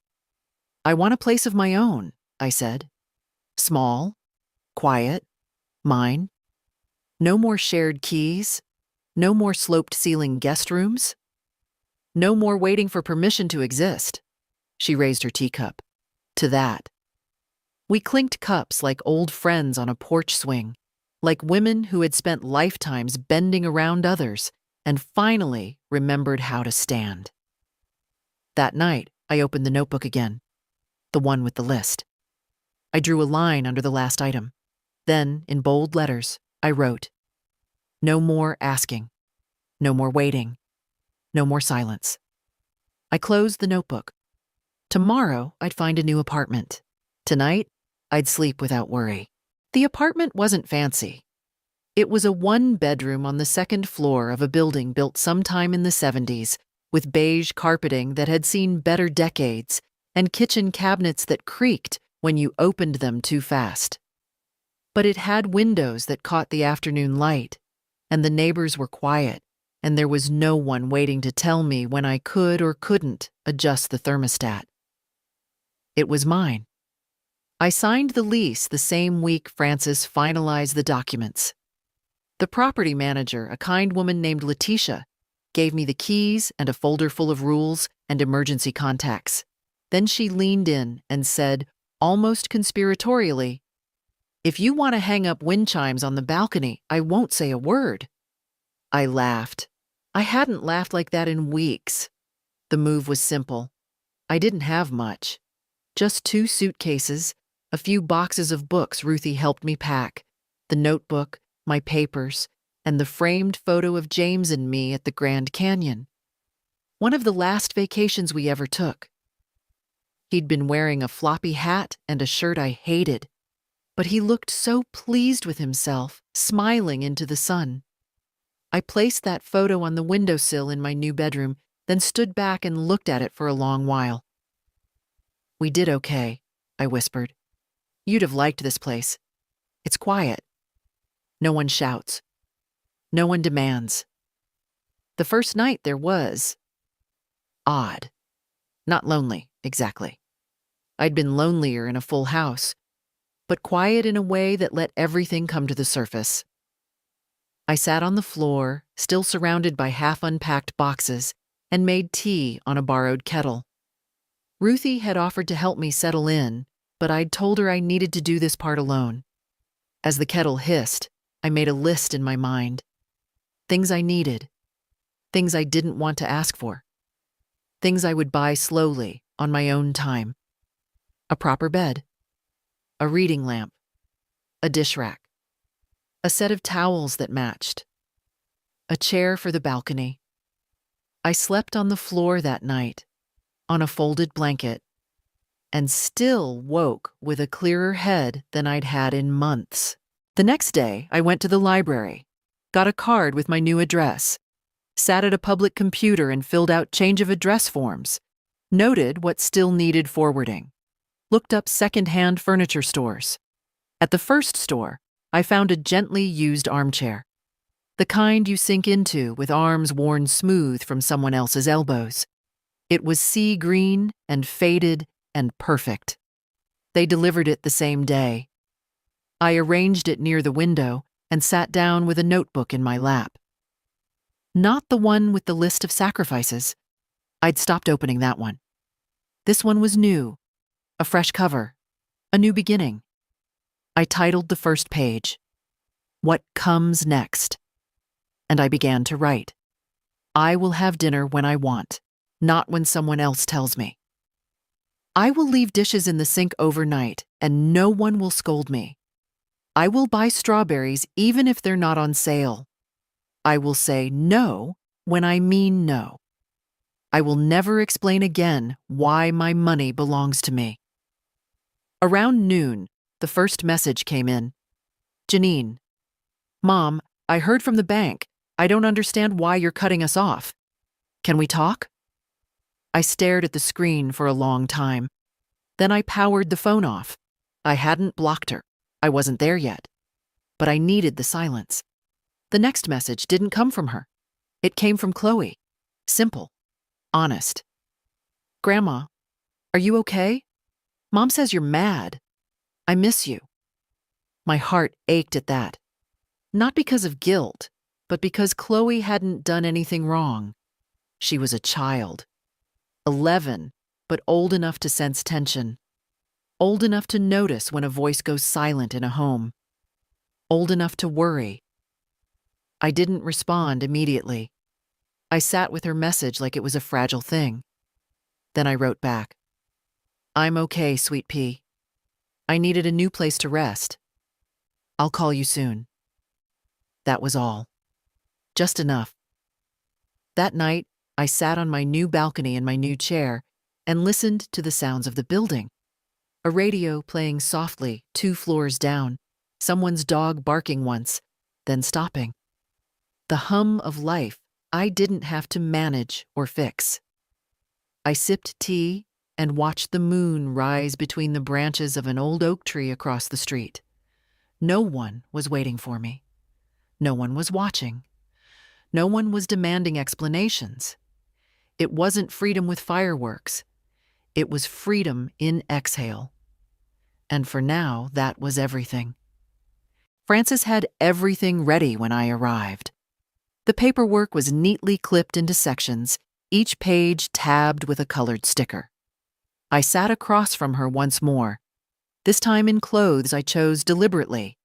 "I want a place of my own," I said. Small, quiet, mine. No more shared keys. No more sloped ceiling guest rooms. No more waiting for permission to exist. She raised her teacup. To that. We clinked cups like old friends on a porch swing, like women who had spent lifetimes bending around others and finally remembered how to stand. That night, I opened the notebook again, the one with the list. I drew a line under the last item. Then, in bold letters, I wrote, "No more asking. No more waiting. No more silence." I closed the notebook. Tomorrow, I'd find a new apartment. Tonight, I'd sleep without worry. The apartment wasn't fancy. It was a one-bedroom on the second floor of a building built sometime in the 70s, with beige carpeting that had seen better decades and kitchen cabinets that creaked when you opened them too fast. But it had windows that caught the afternoon light, and the neighbors were quiet, and there was no one waiting to tell me when I could or couldn't adjust the thermostat. It was mine. I signed the lease the same week Frances finalized the documents. The property manager, a kind woman named Letitia, gave me the keys and a folder full of rules and emergency contacts. Then she leaned in and said, almost conspiratorially, "If you want to hang up wind chimes on the balcony, I won't say a word." I laughed. I hadn't laughed like that in weeks. The move was simple. I didn't have much. Just 2 suitcases, a few boxes of books Ruthie helped me pack, the notebook, my papers, and the framed photo of James and me at the Grand Canyon. One of the last vacations we ever took. He'd been wearing a floppy hat and a shirt I hated, but he looked so pleased with himself, smiling into the sun. I placed that photo on the windowsill in my new bedroom, then stood back and looked at it for a long while. "We did okay," I whispered. "You'd have liked this place. It's quiet. No one shouts. No one demands. The first night there was odd. Not lonely, exactly. I'd been lonelier in a full house, but quiet in a way that let everything come to the surface. I sat on the floor, still surrounded by half-unpacked boxes, and made tea on a borrowed kettle. Ruthie had offered to help me settle in, but I'd told her I needed to do this part alone. As the kettle hissed, I made a list in my mind. Things I needed. Things I didn't want to ask for. Things I would buy slowly, on my own time. A proper bed. A reading lamp. A dish rack. A set of towels that matched. A chair for the balcony. I slept on the floor that night, on a folded blanket, and still woke with a clearer head than I'd had in months. The next day, I went to the library, got a card with my new address, sat at a public computer and filled out change of address forms, noted what still needed forwarding, looked up second-hand furniture stores. At the first store, I found a gently used armchair, the kind you sink into with arms worn smooth from someone else's elbows. It was sea green and faded and perfect. They delivered it the same day. I arranged it near the window and sat down with a notebook in my lap. Not the one with the list of sacrifices. I'd stopped opening that one. This one was new, a fresh cover, a new beginning. I titled the first page, "What Comes Next?" And I began to write. I will have dinner when I want, not when someone else tells me. I will leave dishes in the sink overnight, and no one will scold me. I will buy strawberries even if they're not on sale. I will say no when I mean no. I will never explain again why my money belongs to me. Around noon, the first message came in. Janine, Mom, I heard from the bank. I don't understand why you're cutting us off. Can we talk? I stared at the screen for a long time. Then I powered the phone off. I hadn't blocked her. I wasn't there yet. But I needed the silence. The next message didn't come from her. It came from Chloe. Simple. Honest. Grandma, are you okay? Mom says you're mad. I miss you. My heart ached at that. Not because of guilt, but because Chloe hadn't done anything wrong. She was a child. 11, but old enough to sense tension. Old enough to notice when a voice goes silent in a home. Old enough to worry. I didn't respond immediately. I sat with her message like it was a fragile thing. Then I wrote back. I'm okay, sweet pea. I needed a new place to rest. I'll call you soon. That was all. Just enough. That night, I sat on my new balcony in my new chair and listened to the sounds of the building. A radio playing softly 2 floors down, someone's dog barking once, then stopping. The hum of life I didn't have to manage or fix. I sipped tea and watched the moon rise between the branches of an old oak tree across the street. No one was waiting for me. No one was watching. No one was demanding explanations. It wasn't freedom with fireworks. It was freedom in exhale. And for now, that was everything. Frances had everything ready when I arrived. The paperwork was neatly clipped into sections, each page tabbed with a colored sticker. I sat across from her once more, this time in clothes I chose deliberately.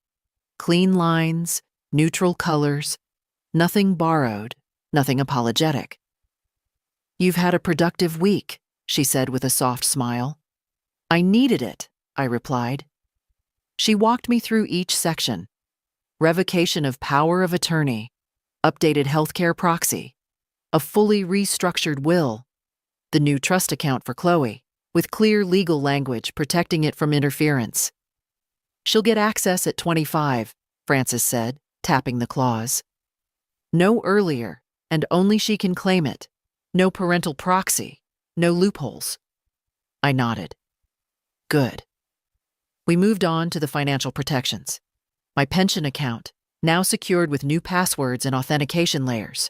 Clean lines, neutral colors, nothing borrowed, nothing apologetic. You've had a productive week, she said with a soft smile. I needed it, I replied. She walked me through each section. Revocation of power of attorney, updated healthcare proxy, a fully restructured will, the new trust account for Chloe, with clear legal language protecting it from interference. She'll get access at 25, Frances said, tapping the clause. No earlier, and only she can claim it. No parental proxy, no loopholes. I nodded. Good. We moved on to the financial protections. My pension account, now secured with new passwords and authentication layers.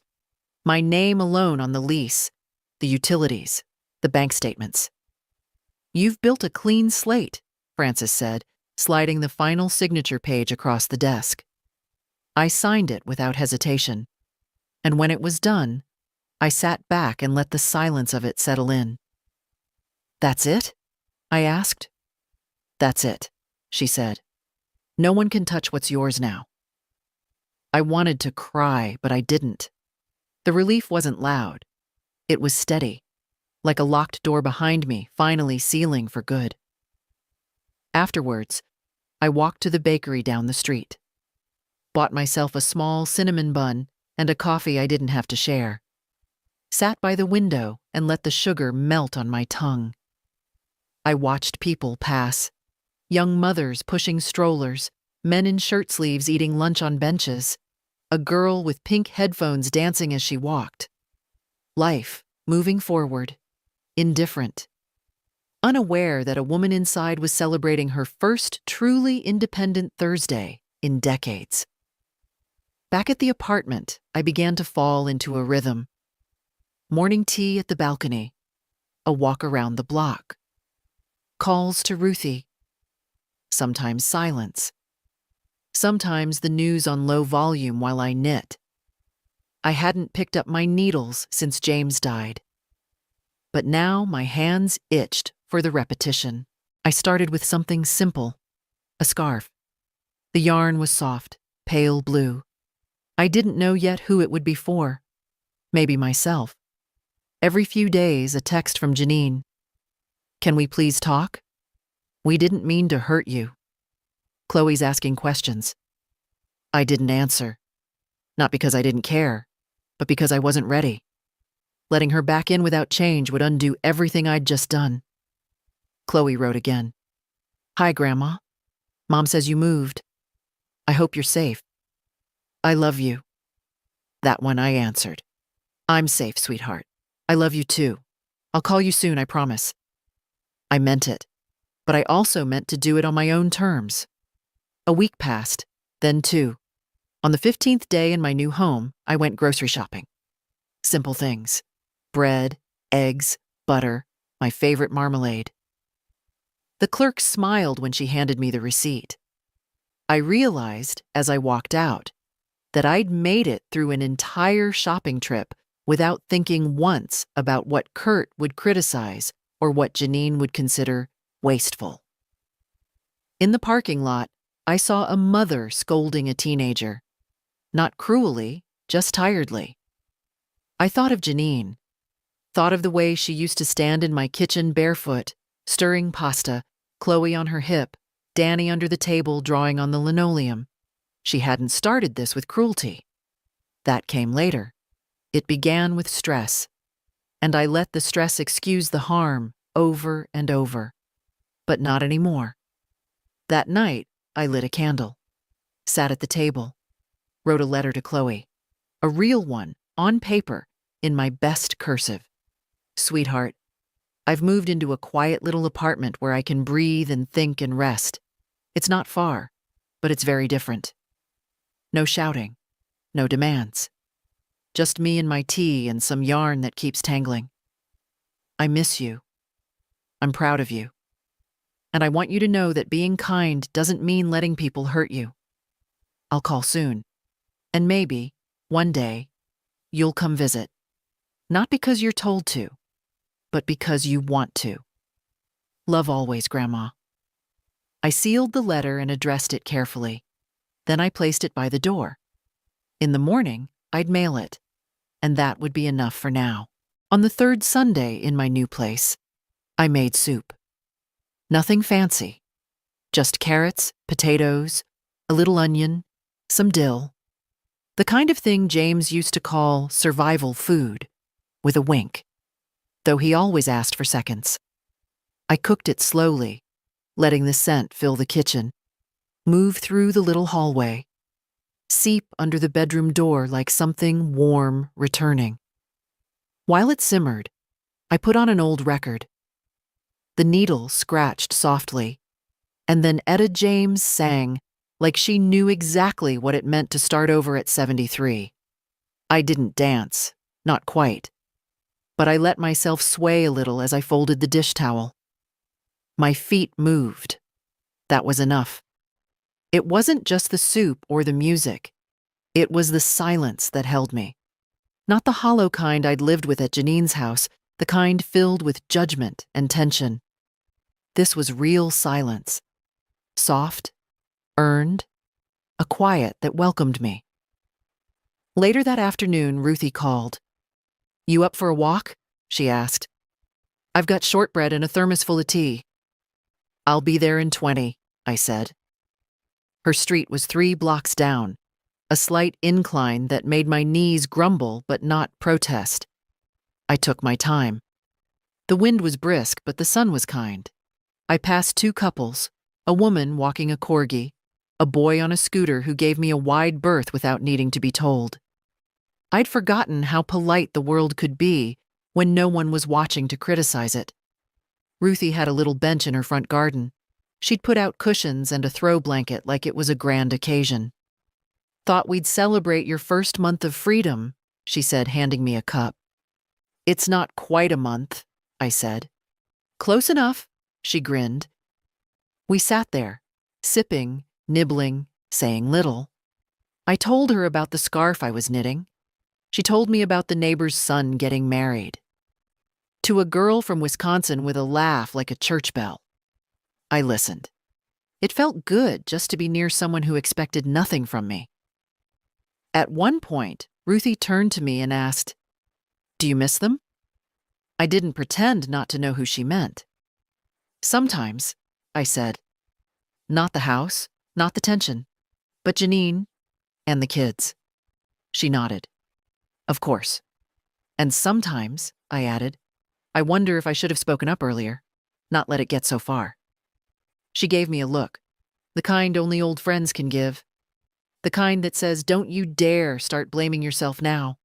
My name alone on the lease, the utilities, the bank statements. "You've built a clean slate," Frances said, sliding the final signature page across the desk. I signed it without hesitation, and when it was done, I sat back and let the silence of it settle in. "That's it?" I asked. "That's it," she said. "No one can touch what's yours now." I wanted to cry, but I didn't. The relief wasn't loud. It was steady, like a locked door behind me, finally sealing for good. Afterwards, I walked to the bakery down the street, bought myself a small cinnamon bun and a coffee I didn't have to share, sat by the window and let the sugar melt on my tongue. I watched people pass, young mothers pushing strollers, men in shirt sleeves eating lunch on benches, a girl with pink headphones dancing as she walked. Life, moving forward, indifferent, unaware that a woman inside was celebrating her first truly independent Thursday in decades. Back at the apartment, I began to fall into a rhythm. Morning tea at the balcony, a walk around the block, calls to Ruthie, sometimes silence, sometimes the news on low volume while I knit. I hadn't picked up my needles since James died, but now my hands itched for the repetition. I started with something simple, a scarf. The yarn was soft, pale blue. I didn't know yet who it would be for. Maybe myself. Every few days, a text from Janine. "Can we please talk? We didn't mean to hurt you." Chloe's asking questions. I didn't answer. Not because I didn't care, but because I wasn't ready. Letting her back in without change would undo everything I'd just done. Chloe wrote again. "Hi, Grandma. Mom says you moved. I hope you're safe. I love you." That one I answered. "I'm safe, sweetheart. I love you too. I'll call you soon, I promise." I meant it, but I also meant to do it on my own terms. A week passed, then two. On the 15th day in my new home, I went grocery shopping. Simple things. Bread, eggs, butter, my favorite marmalade. The clerk smiled when she handed me the receipt. I realized, as I walked out, that I'd made it through an entire shopping trip without thinking once about what Kurt would criticize or what Janine would consider wasteful. In the parking lot, I saw a mother scolding a teenager. Not cruelly, just tiredly. I thought of Janine, thought of the way she used to stand in my kitchen barefoot, stirring pasta, Chloe on her hip, Danny under the table drawing on the linoleum. She hadn't started this with cruelty. That came later. It began with stress, and I let the stress excuse the harm over and over. But not anymore. That night, I lit a candle, sat at the table, wrote a letter to Chloe, a real one, on paper, in my best cursive. "Sweetheart, I've moved into a quiet little apartment where I can breathe and think and rest. It's not far, but it's very different. No shouting, no demands. Just me and my tea and some yarn that keeps tangling. I miss you. I'm proud of you. And I want you to know that being kind doesn't mean letting people hurt you. I'll call soon. And maybe, one day, you'll come visit. Not because you're told to, but because you want to. Love always, Grandma." I sealed the letter and addressed it carefully. Then I placed it by the door. In the morning, I'd mail it, and that would be enough for now. On the third Sunday in my new place, I made soup. Nothing fancy. Just carrots, potatoes, a little onion, some dill. The kind of thing James used to call survival food, with a wink, though he always asked for seconds. I cooked it slowly, letting the scent fill the kitchen, move through the little hallway, seep under the bedroom door like something warm returning. While it simmered, I put on an old record. The needle scratched softly, and then Etta James sang like she knew exactly what it meant to start over at 73. I didn't dance, not quite, but I let myself sway a little as I folded the dish towel. My feet moved. That was enough. It wasn't just the soup or the music. It was the silence that held me. Not the hollow kind I'd lived with at Janine's house, the kind filled with judgment and tension. This was real silence. Soft, earned, a quiet that welcomed me. Later that afternoon, Ruthie called. "You up for a walk?" she asked. "I've got shortbread and a thermos full of tea." "I'll be there in 20, I said. Her street was 3 blocks down, a slight incline that made my knees grumble but not protest. I took my time. The wind was brisk, but the sun was kind. I passed 2 couples, a woman walking a corgi, a boy on a scooter who gave me a wide berth without needing to be told. I'd forgotten how polite the world could be when no one was watching to criticize it. Ruthie had a little bench in her front garden. She'd put out cushions and a throw blanket like it was a grand occasion. "Thought we'd celebrate your first month of freedom," she said, handing me a cup. "It's not quite a month," I said. "Close enough," she grinned. We sat there, sipping, nibbling, saying little. I told her about the scarf I was knitting. She told me about the neighbor's son getting married. To a girl from Wisconsin with a laugh like a church bell. I listened. It felt good just to be near someone who expected nothing from me. At one point, Ruthie turned to me and asked, "Do you miss them?" I didn't pretend not to know who she meant. "Sometimes," I said. "Not the house, not the tension, but Janine and the kids." She nodded. "Of course. And sometimes," I added, "I wonder if I should have spoken up earlier, not let it get so far." She gave me a look, the kind only old friends can give, the kind that says, "Don't you dare start blaming yourself now."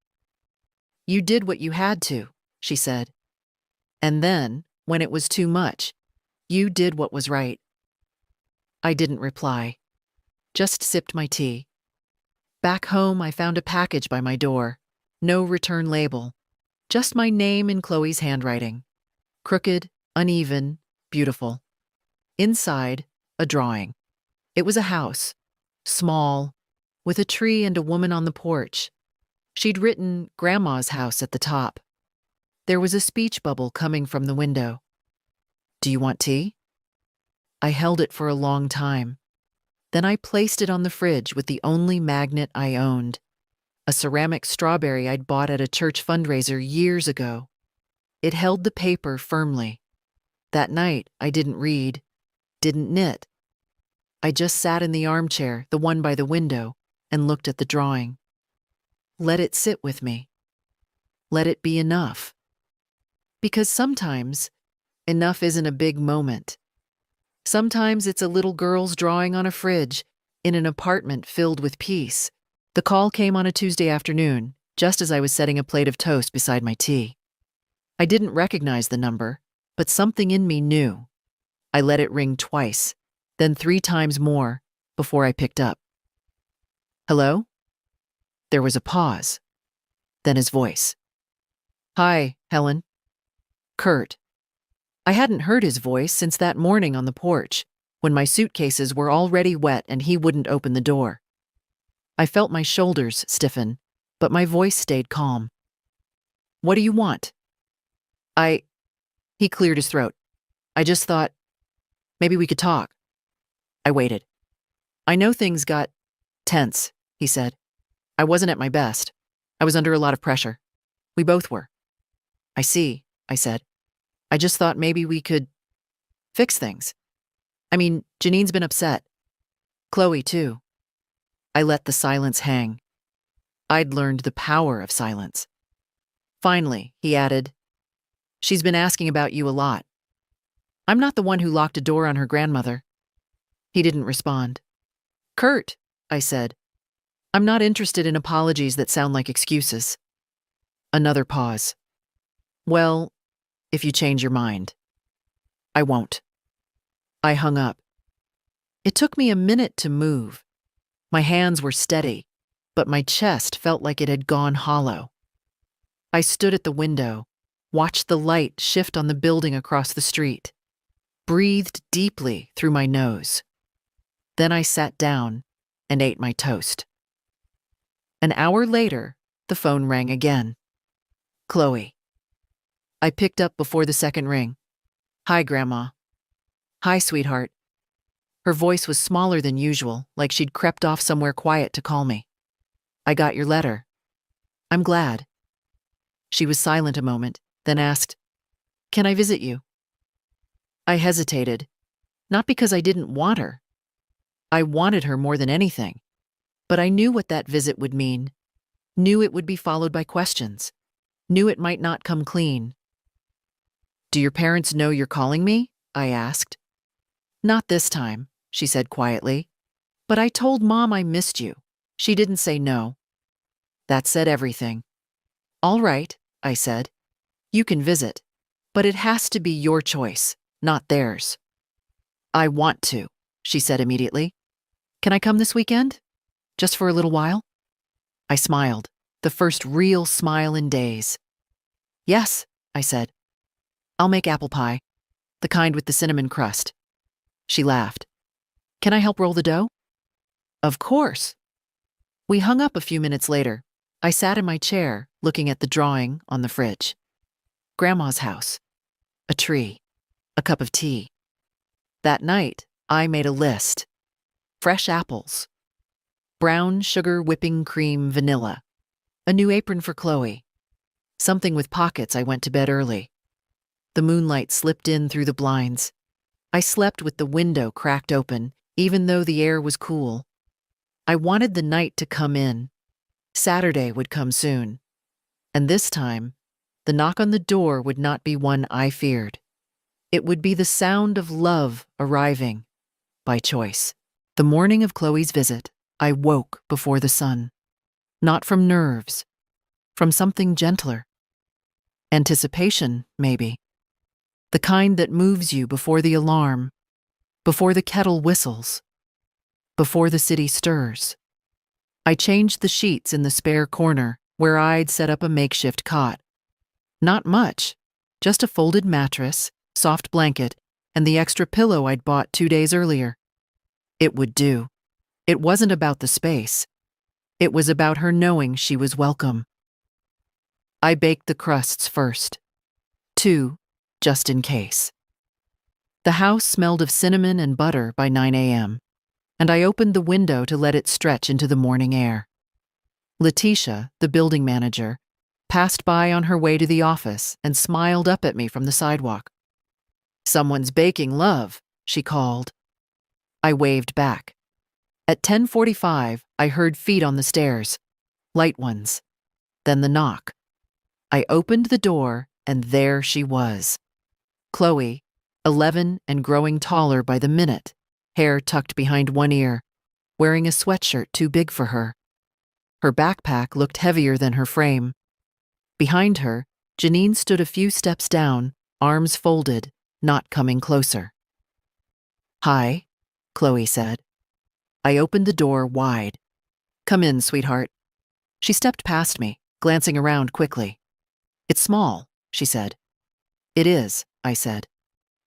"You did what you had to," she said. "And then, when it was too much, you did what was right." I didn't reply, just sipped my tea. Back home, I found a package by my door. No return label, just my name in Chloe's handwriting. Crooked, uneven, beautiful. Inside, a drawing. It was a house, small, with a tree and a woman on the porch. She'd written Grandma's house at the top. There was a speech bubble coming from the window. "Do you want tea?" I held it for a long time. Then I placed it on the fridge with the only magnet I owned, a ceramic strawberry I'd bought at a church fundraiser years ago. It held the paper firmly. That night, I didn't read, didn't knit. I just sat in the armchair, the one by the window, and looked at the drawing. Let it sit with me. Let it be enough. Because sometimes, enough isn't a big moment. Sometimes it's a little girl's drawing on a fridge in an apartment filled with peace. The call came on a Tuesday afternoon, just as I was setting a plate of toast beside my tea. I didn't recognize the number, but something in me knew. I let it ring twice, then 3 times more, before I picked up. "Hello?" There was a pause. Then his voice. "Hi, Helen." Kurt. I hadn't heard his voice since that morning on the porch, when my suitcases were already wet and he wouldn't open the door. I felt my shoulders stiffen, but my voice stayed calm. "What do you want?" He cleared his throat. "I just thought, maybe we could talk." I waited. "I know things got tense," he said. "I wasn't at my best. I was under a lot of pressure. We both were." "I see," I said. "I just thought maybe we could fix things. I mean, Janine's been upset. Chloe, too." I let the silence hang. I'd learned the power of silence. Finally, he added, "She's been asking about you a lot. I'm not the one who locked a door on her grandmother." He didn't respond. "Kurt," I said, "I'm not interested in apologies that sound like excuses." Another pause. "Well, if you change your mind." "I won't." I hung up. It took me a minute to move. My hands were steady, but my chest felt like it had gone hollow. I stood at the window, watched the light shift on the building across the street. breathed deeply through my nose. Then I sat down and ate my toast. An hour later, the phone rang again. Chloe. I picked up before the second ring. Hi, Grandma. Hi, sweetheart. Her voice was smaller than usual, like she'd crept off somewhere quiet to call me. I got your letter. I'm glad. She was silent a moment, then asked, Can I visit you? I hesitated, not because I didn't want her. I wanted her more than anything, but I knew what that visit would mean, knew it would be followed by questions, knew it might not come clean. Do your parents know you're calling me? I asked. Not this time, she said quietly, but I told Mom I missed you. She didn't say no. That said everything. All right, I said. You can visit, but it has to be your choice, not theirs. I want to, she said immediately. Can I come this weekend? Just for a little while? I smiled, the first real smile in days. Yes, I said. I'll make apple pie, the kind with the cinnamon crust. She laughed. Can I help roll the dough? Of course. We hung up a few minutes later. I sat in my chair, looking at the drawing on the fridge. Grandma's house. A tree. A cup of tea. That night, I made a list. Fresh apples. Brown sugar whipping cream vanilla. A new apron for Chloe. Something with pockets. I went to bed early. The moonlight slipped in through the blinds. I slept with the window cracked open, even though the air was cool. I wanted the night to come in. Saturday would come soon. And this time, the knock on the door would not be one I feared. It would be the sound of love arriving, by choice. The morning of Chloe's visit, I woke before the sun. Not from nerves, from something gentler. Anticipation, maybe. The kind that moves you before the alarm, before the kettle whistles, before the city stirs. I changed the sheets in the spare corner where I'd set up a makeshift cot. Not much, just a folded mattress, soft blanket, and the extra pillow I'd bought 2 days earlier. It would do. It wasn't about the space. It was about her knowing she was welcome. I baked the crusts first. 2, just in case. The house smelled of cinnamon and butter by 9 a.m., and I opened the window to let it stretch into the morning air. Letitia, the building manager, passed by on her way to the office and smiled up at me from the sidewalk. Someone's baking love, she called. I waved back. At 10:45, I heard feet on the stairs, light ones. Then the knock. I opened the door, and there she was. Chloe, 11 and growing taller by the minute, hair tucked behind one ear, wearing a sweatshirt too big for her. Her backpack looked heavier than her frame. Behind her, Janine stood a few steps down, arms folded, not coming closer. Hi, Chloe said. I opened the door wide. Come in, sweetheart. She stepped past me, glancing around quickly. It's small, she said. It is, I said.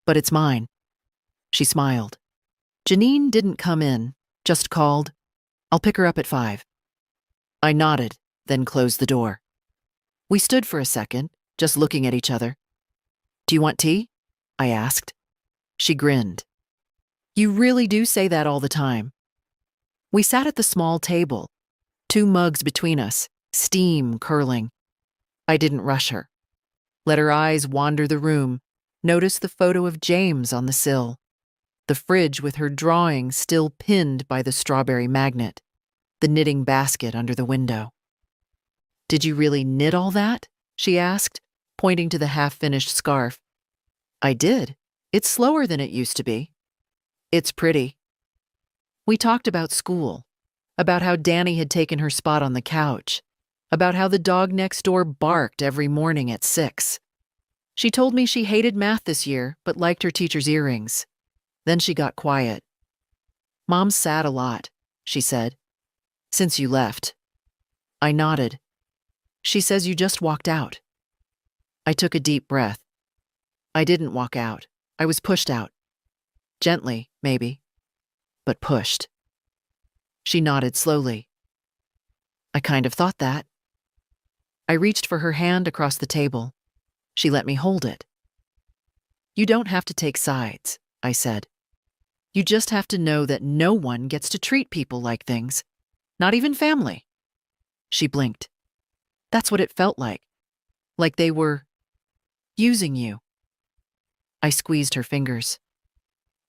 But it's mine. She smiled. Janine didn't come in, just called, I'll pick her up at 5. I nodded, then closed the door. We stood for a second, just looking at each other. Do you want tea? I asked. She grinned. You really do say that all the time. We sat at the small table, 2 mugs between us, steam curling. I didn't rush her. Let her eyes wander the room, notice the photo of James on the sill, the fridge with her drawing still pinned by the strawberry magnet, the knitting basket under the window. Did you really knit all that? She asked, pointing to the half-finished scarf. I did. It's slower than it used to be. It's pretty. We talked about school, about how Danny had taken her spot on the couch, about how the dog next door barked every morning at 6. She told me she hated math this year, but liked her teacher's earrings. Then she got quiet. Mom's sad a lot, she said. Since you left. I nodded. She says you just walked out. I took a deep breath. I didn't walk out. I was pushed out. Gently, maybe, but pushed. She nodded slowly. I kind of thought that. I reached for her hand across the table. She let me hold it. You don't have to take sides, I said. You just have to know that no one gets to treat people like things, not even family. She blinked. That's what it felt like they were using you. I squeezed her fingers.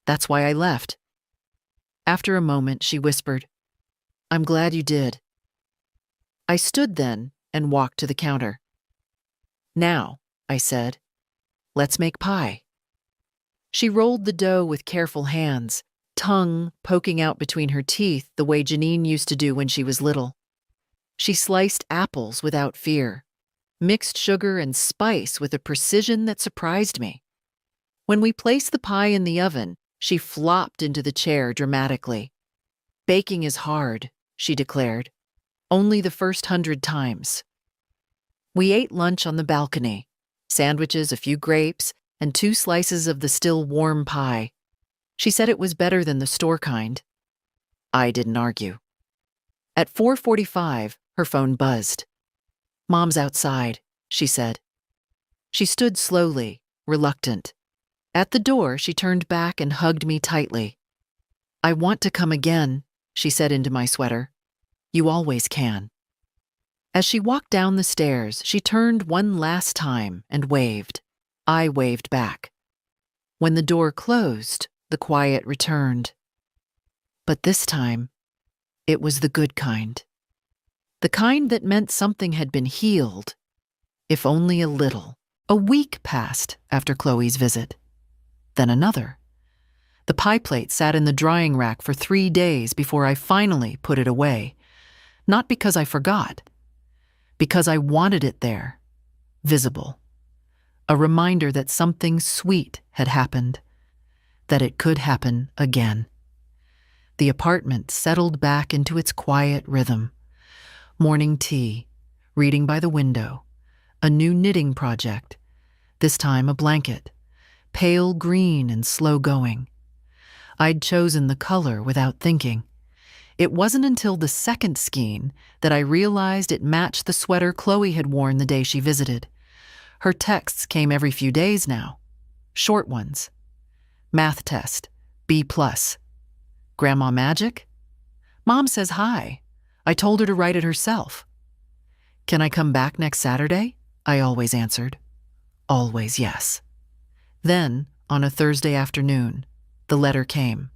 That's why I left. After a moment, she whispered, I'm glad you did. I stood then and walked to the counter. Now, I said, let's make pie. She rolled the dough with careful hands, tongue poking out between her teeth the way Janine used to do when she was little. She sliced apples without fear, mixed sugar and spice with a precision that surprised me. When we placed the pie in the oven, she flopped into the chair dramatically. Baking is hard, she declared. Only the first 100 times. We ate lunch on the balcony, sandwiches, a few grapes, and 2 slices of the still warm pie. She said it was better than the store kind. I didn't argue. At 4:45, her phone buzzed. Mom's outside, she said. She stood slowly, reluctant. At the door, she turned back and hugged me tightly. I want to come again, she said into my sweater. You always can. As she walked down the stairs, she turned one last time and waved. I waved back. When the door closed, the quiet returned. But this time, it was the good kind. The kind that meant something had been healed, if only a little. A week passed after Chloe's visit. Then another. The pie plate sat in the drying rack for 3 days before I finally put it away. Not because I forgot, because I wanted it there, visible. A reminder that something sweet had happened, that it could happen again. The apartment settled back into its quiet rhythm. Morning tea, reading by the window, a new knitting project, this time a blanket, pale green and slow going. I'd chosen the color without thinking. It wasn't until the second skein that I realized it matched the sweater Chloe had worn the day she visited. Her texts came every few days now. Short ones. Math test, B+. Grandma magic? Mom says hi. I told her to write it herself. Can I come back next Saturday? I always answered. Always yes. Then, on a Thursday afternoon, the letter came.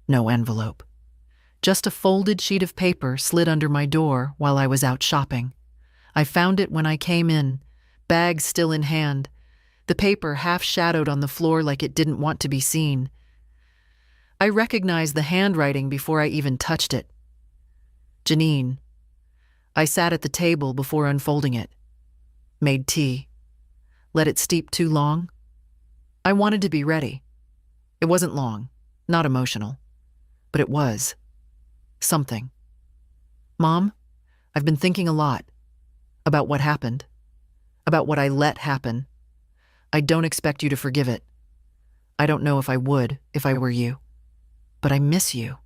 No envelope. Just a folded sheet of paper slid under my door while I was out shopping. I found it when I came in, bag still in hand, the paper half shadowed on the floor like it didn't want to be seen. I recognized the handwriting before I even touched it. Janine. I sat at the table before unfolding it. Made tea. Let it steep too long. I wanted to be ready. It wasn't long, not emotional, but it was. Something. Mom, I've been thinking a lot about what happened, about what I let happen. I don't expect you to forgive it. I don't know if I would, if I were you. But I miss you.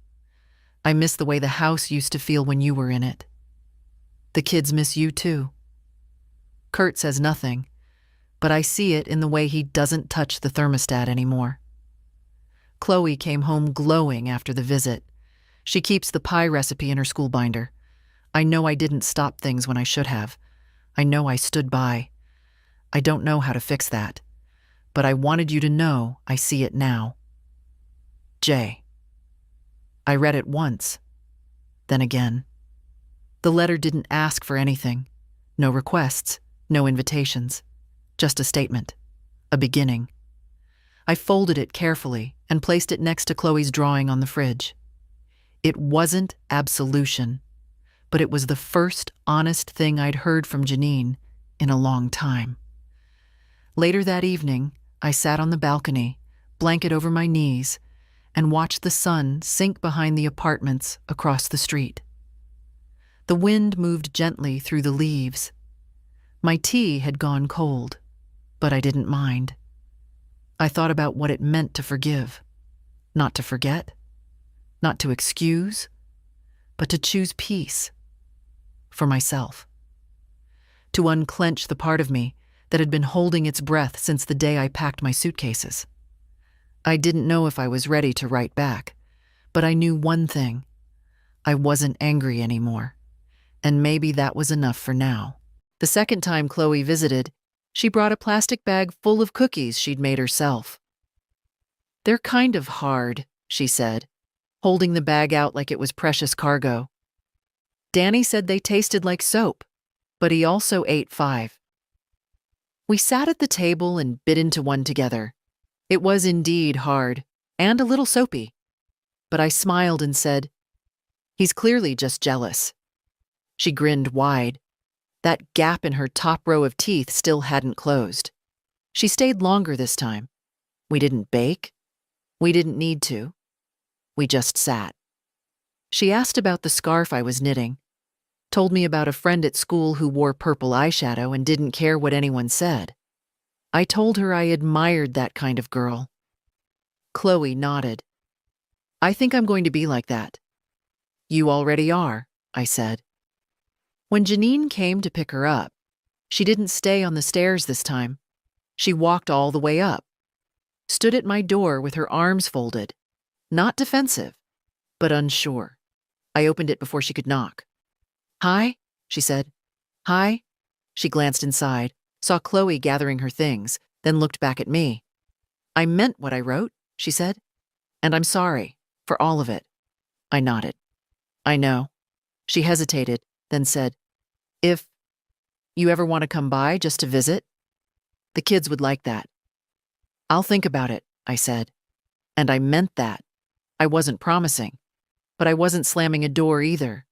I miss the way the house used to feel when you were in it. The kids miss you too. Kurt says nothing, but I see it in the way he doesn't touch the thermostat anymore. Chloe came home glowing after the visit. She keeps the pie recipe in her school binder. I know I didn't stop things when I should have. I know I stood by. I don't know how to fix that, but I wanted you to know I see it now. Jay. I read it once, then again. The letter didn't ask for anything. No requests, no invitations. Just a statement. A beginning. I folded it carefully and placed it next to Chloe's drawing on the fridge. It wasn't absolution, but it was the first honest thing I'd heard from Janine in a long time. Later that evening, I sat on the balcony, blanket over my knees, and watched the sun sink behind the apartments across the street. The wind moved gently through the leaves. My tea had gone cold, but I didn't mind. I thought about what it meant to forgive. Not to forget, not to excuse, but to choose peace for myself. To unclench the part of me that had been holding its breath since the day I packed my suitcases. I didn't know if I was ready to write back, but I knew one thing. I wasn't angry anymore, and maybe that was enough for now. The second time Chloe visited, she brought a plastic bag full of cookies she'd made herself. "They're kind of hard," she said, holding the bag out like it was precious cargo. "Danny said they tasted like soap, but he also ate 5. We sat at the table and bit into one together. It was indeed hard, and a little soapy. But I smiled and said, 'He's clearly just jealous.' She grinned wide. That gap in her top row of teeth still hadn't closed. She stayed longer this time. We didn't bake. We didn't need to. We just sat. She asked about the scarf I was knitting, told me about a friend at school who wore purple eyeshadow and didn't care what anyone said. I told her I admired that kind of girl. Chloe nodded. "I think I'm going to be like that." "You already are," I said. When Janine came to pick her up, she didn't stay on the stairs this time. She walked all the way up, stood at my door with her arms folded, not defensive, but unsure. I opened it before she could knock. "Hi," she said. "Hi." She glanced inside, saw Chloe gathering her things, then looked back at me. "I meant what I wrote," she said, "and I'm sorry for all of it." I nodded. "I know." She hesitated, then said, "If you ever want to come by just to visit, the kids would like that." "I'll think about it," I said. And I meant that. I wasn't promising, but I wasn't slamming a door either.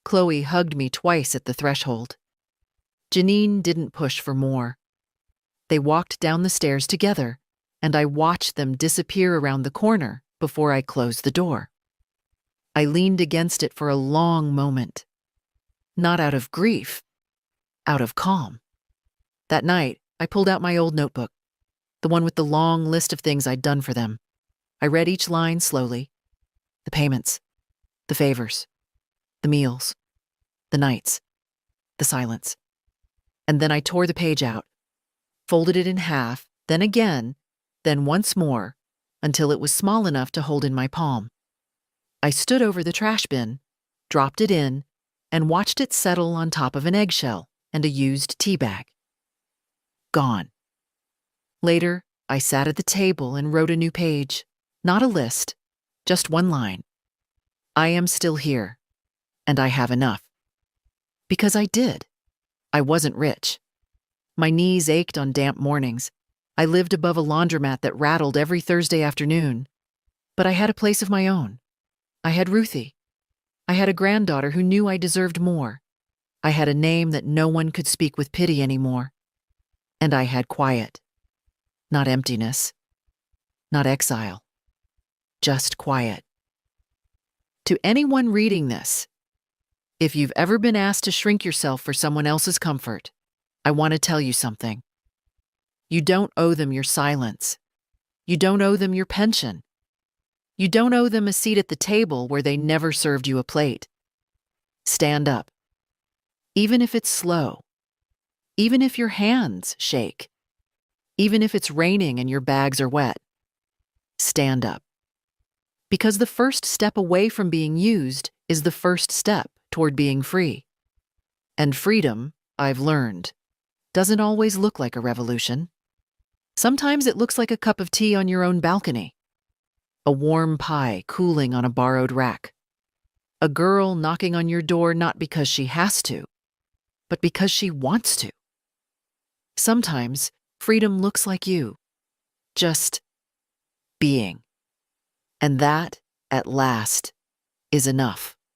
Chloe hugged me twice at the threshold. Janine didn't push for more. They walked down the stairs together, and I watched them disappear around the corner before I closed the door. I leaned against it for a long moment. Not out of grief, out of calm. That night, I pulled out my old notebook, the one with the long list of things I'd done for them. I read each line slowly. The payments, the favors, the meals, the nights, the silence. And then I tore the page out, folded it in half, then again, then once more, until it was small enough to hold in my palm. I stood over the trash bin, dropped it in, and watched it settle on top of an eggshell and a used tea bag. Gone. Later, I sat at the table and wrote a new page. Not a list, just one line. I am still here, and I have enough. Because I did. I wasn't rich. My knees ached on damp mornings. I lived above a laundromat that rattled every Thursday afternoon. But I had a place of my own. I had Ruthie. I had a granddaughter who knew I deserved more. I had a name that no one could speak with pity anymore. And I had quiet. Not emptiness. Not exile. Just quiet. To anyone reading this, if you've ever been asked to shrink yourself for someone else's comfort, I want to tell you something. You don't owe them your silence. You don't owe them your pension. You don't owe them a seat at the table where they never served you a plate. Stand up. Even if it's slow. Even if your hands shake. Even if it's raining and your bags are wet. Stand up. Because the first step away from being used is the first step toward being free. And freedom, I've learned, doesn't always look like a revolution. Sometimes it looks like a cup of tea on your own balcony, a warm pie cooling on a borrowed rack, a girl knocking on your door not because she has to, but because she wants to. Sometimes freedom looks like you, just being. And that, at last, is enough.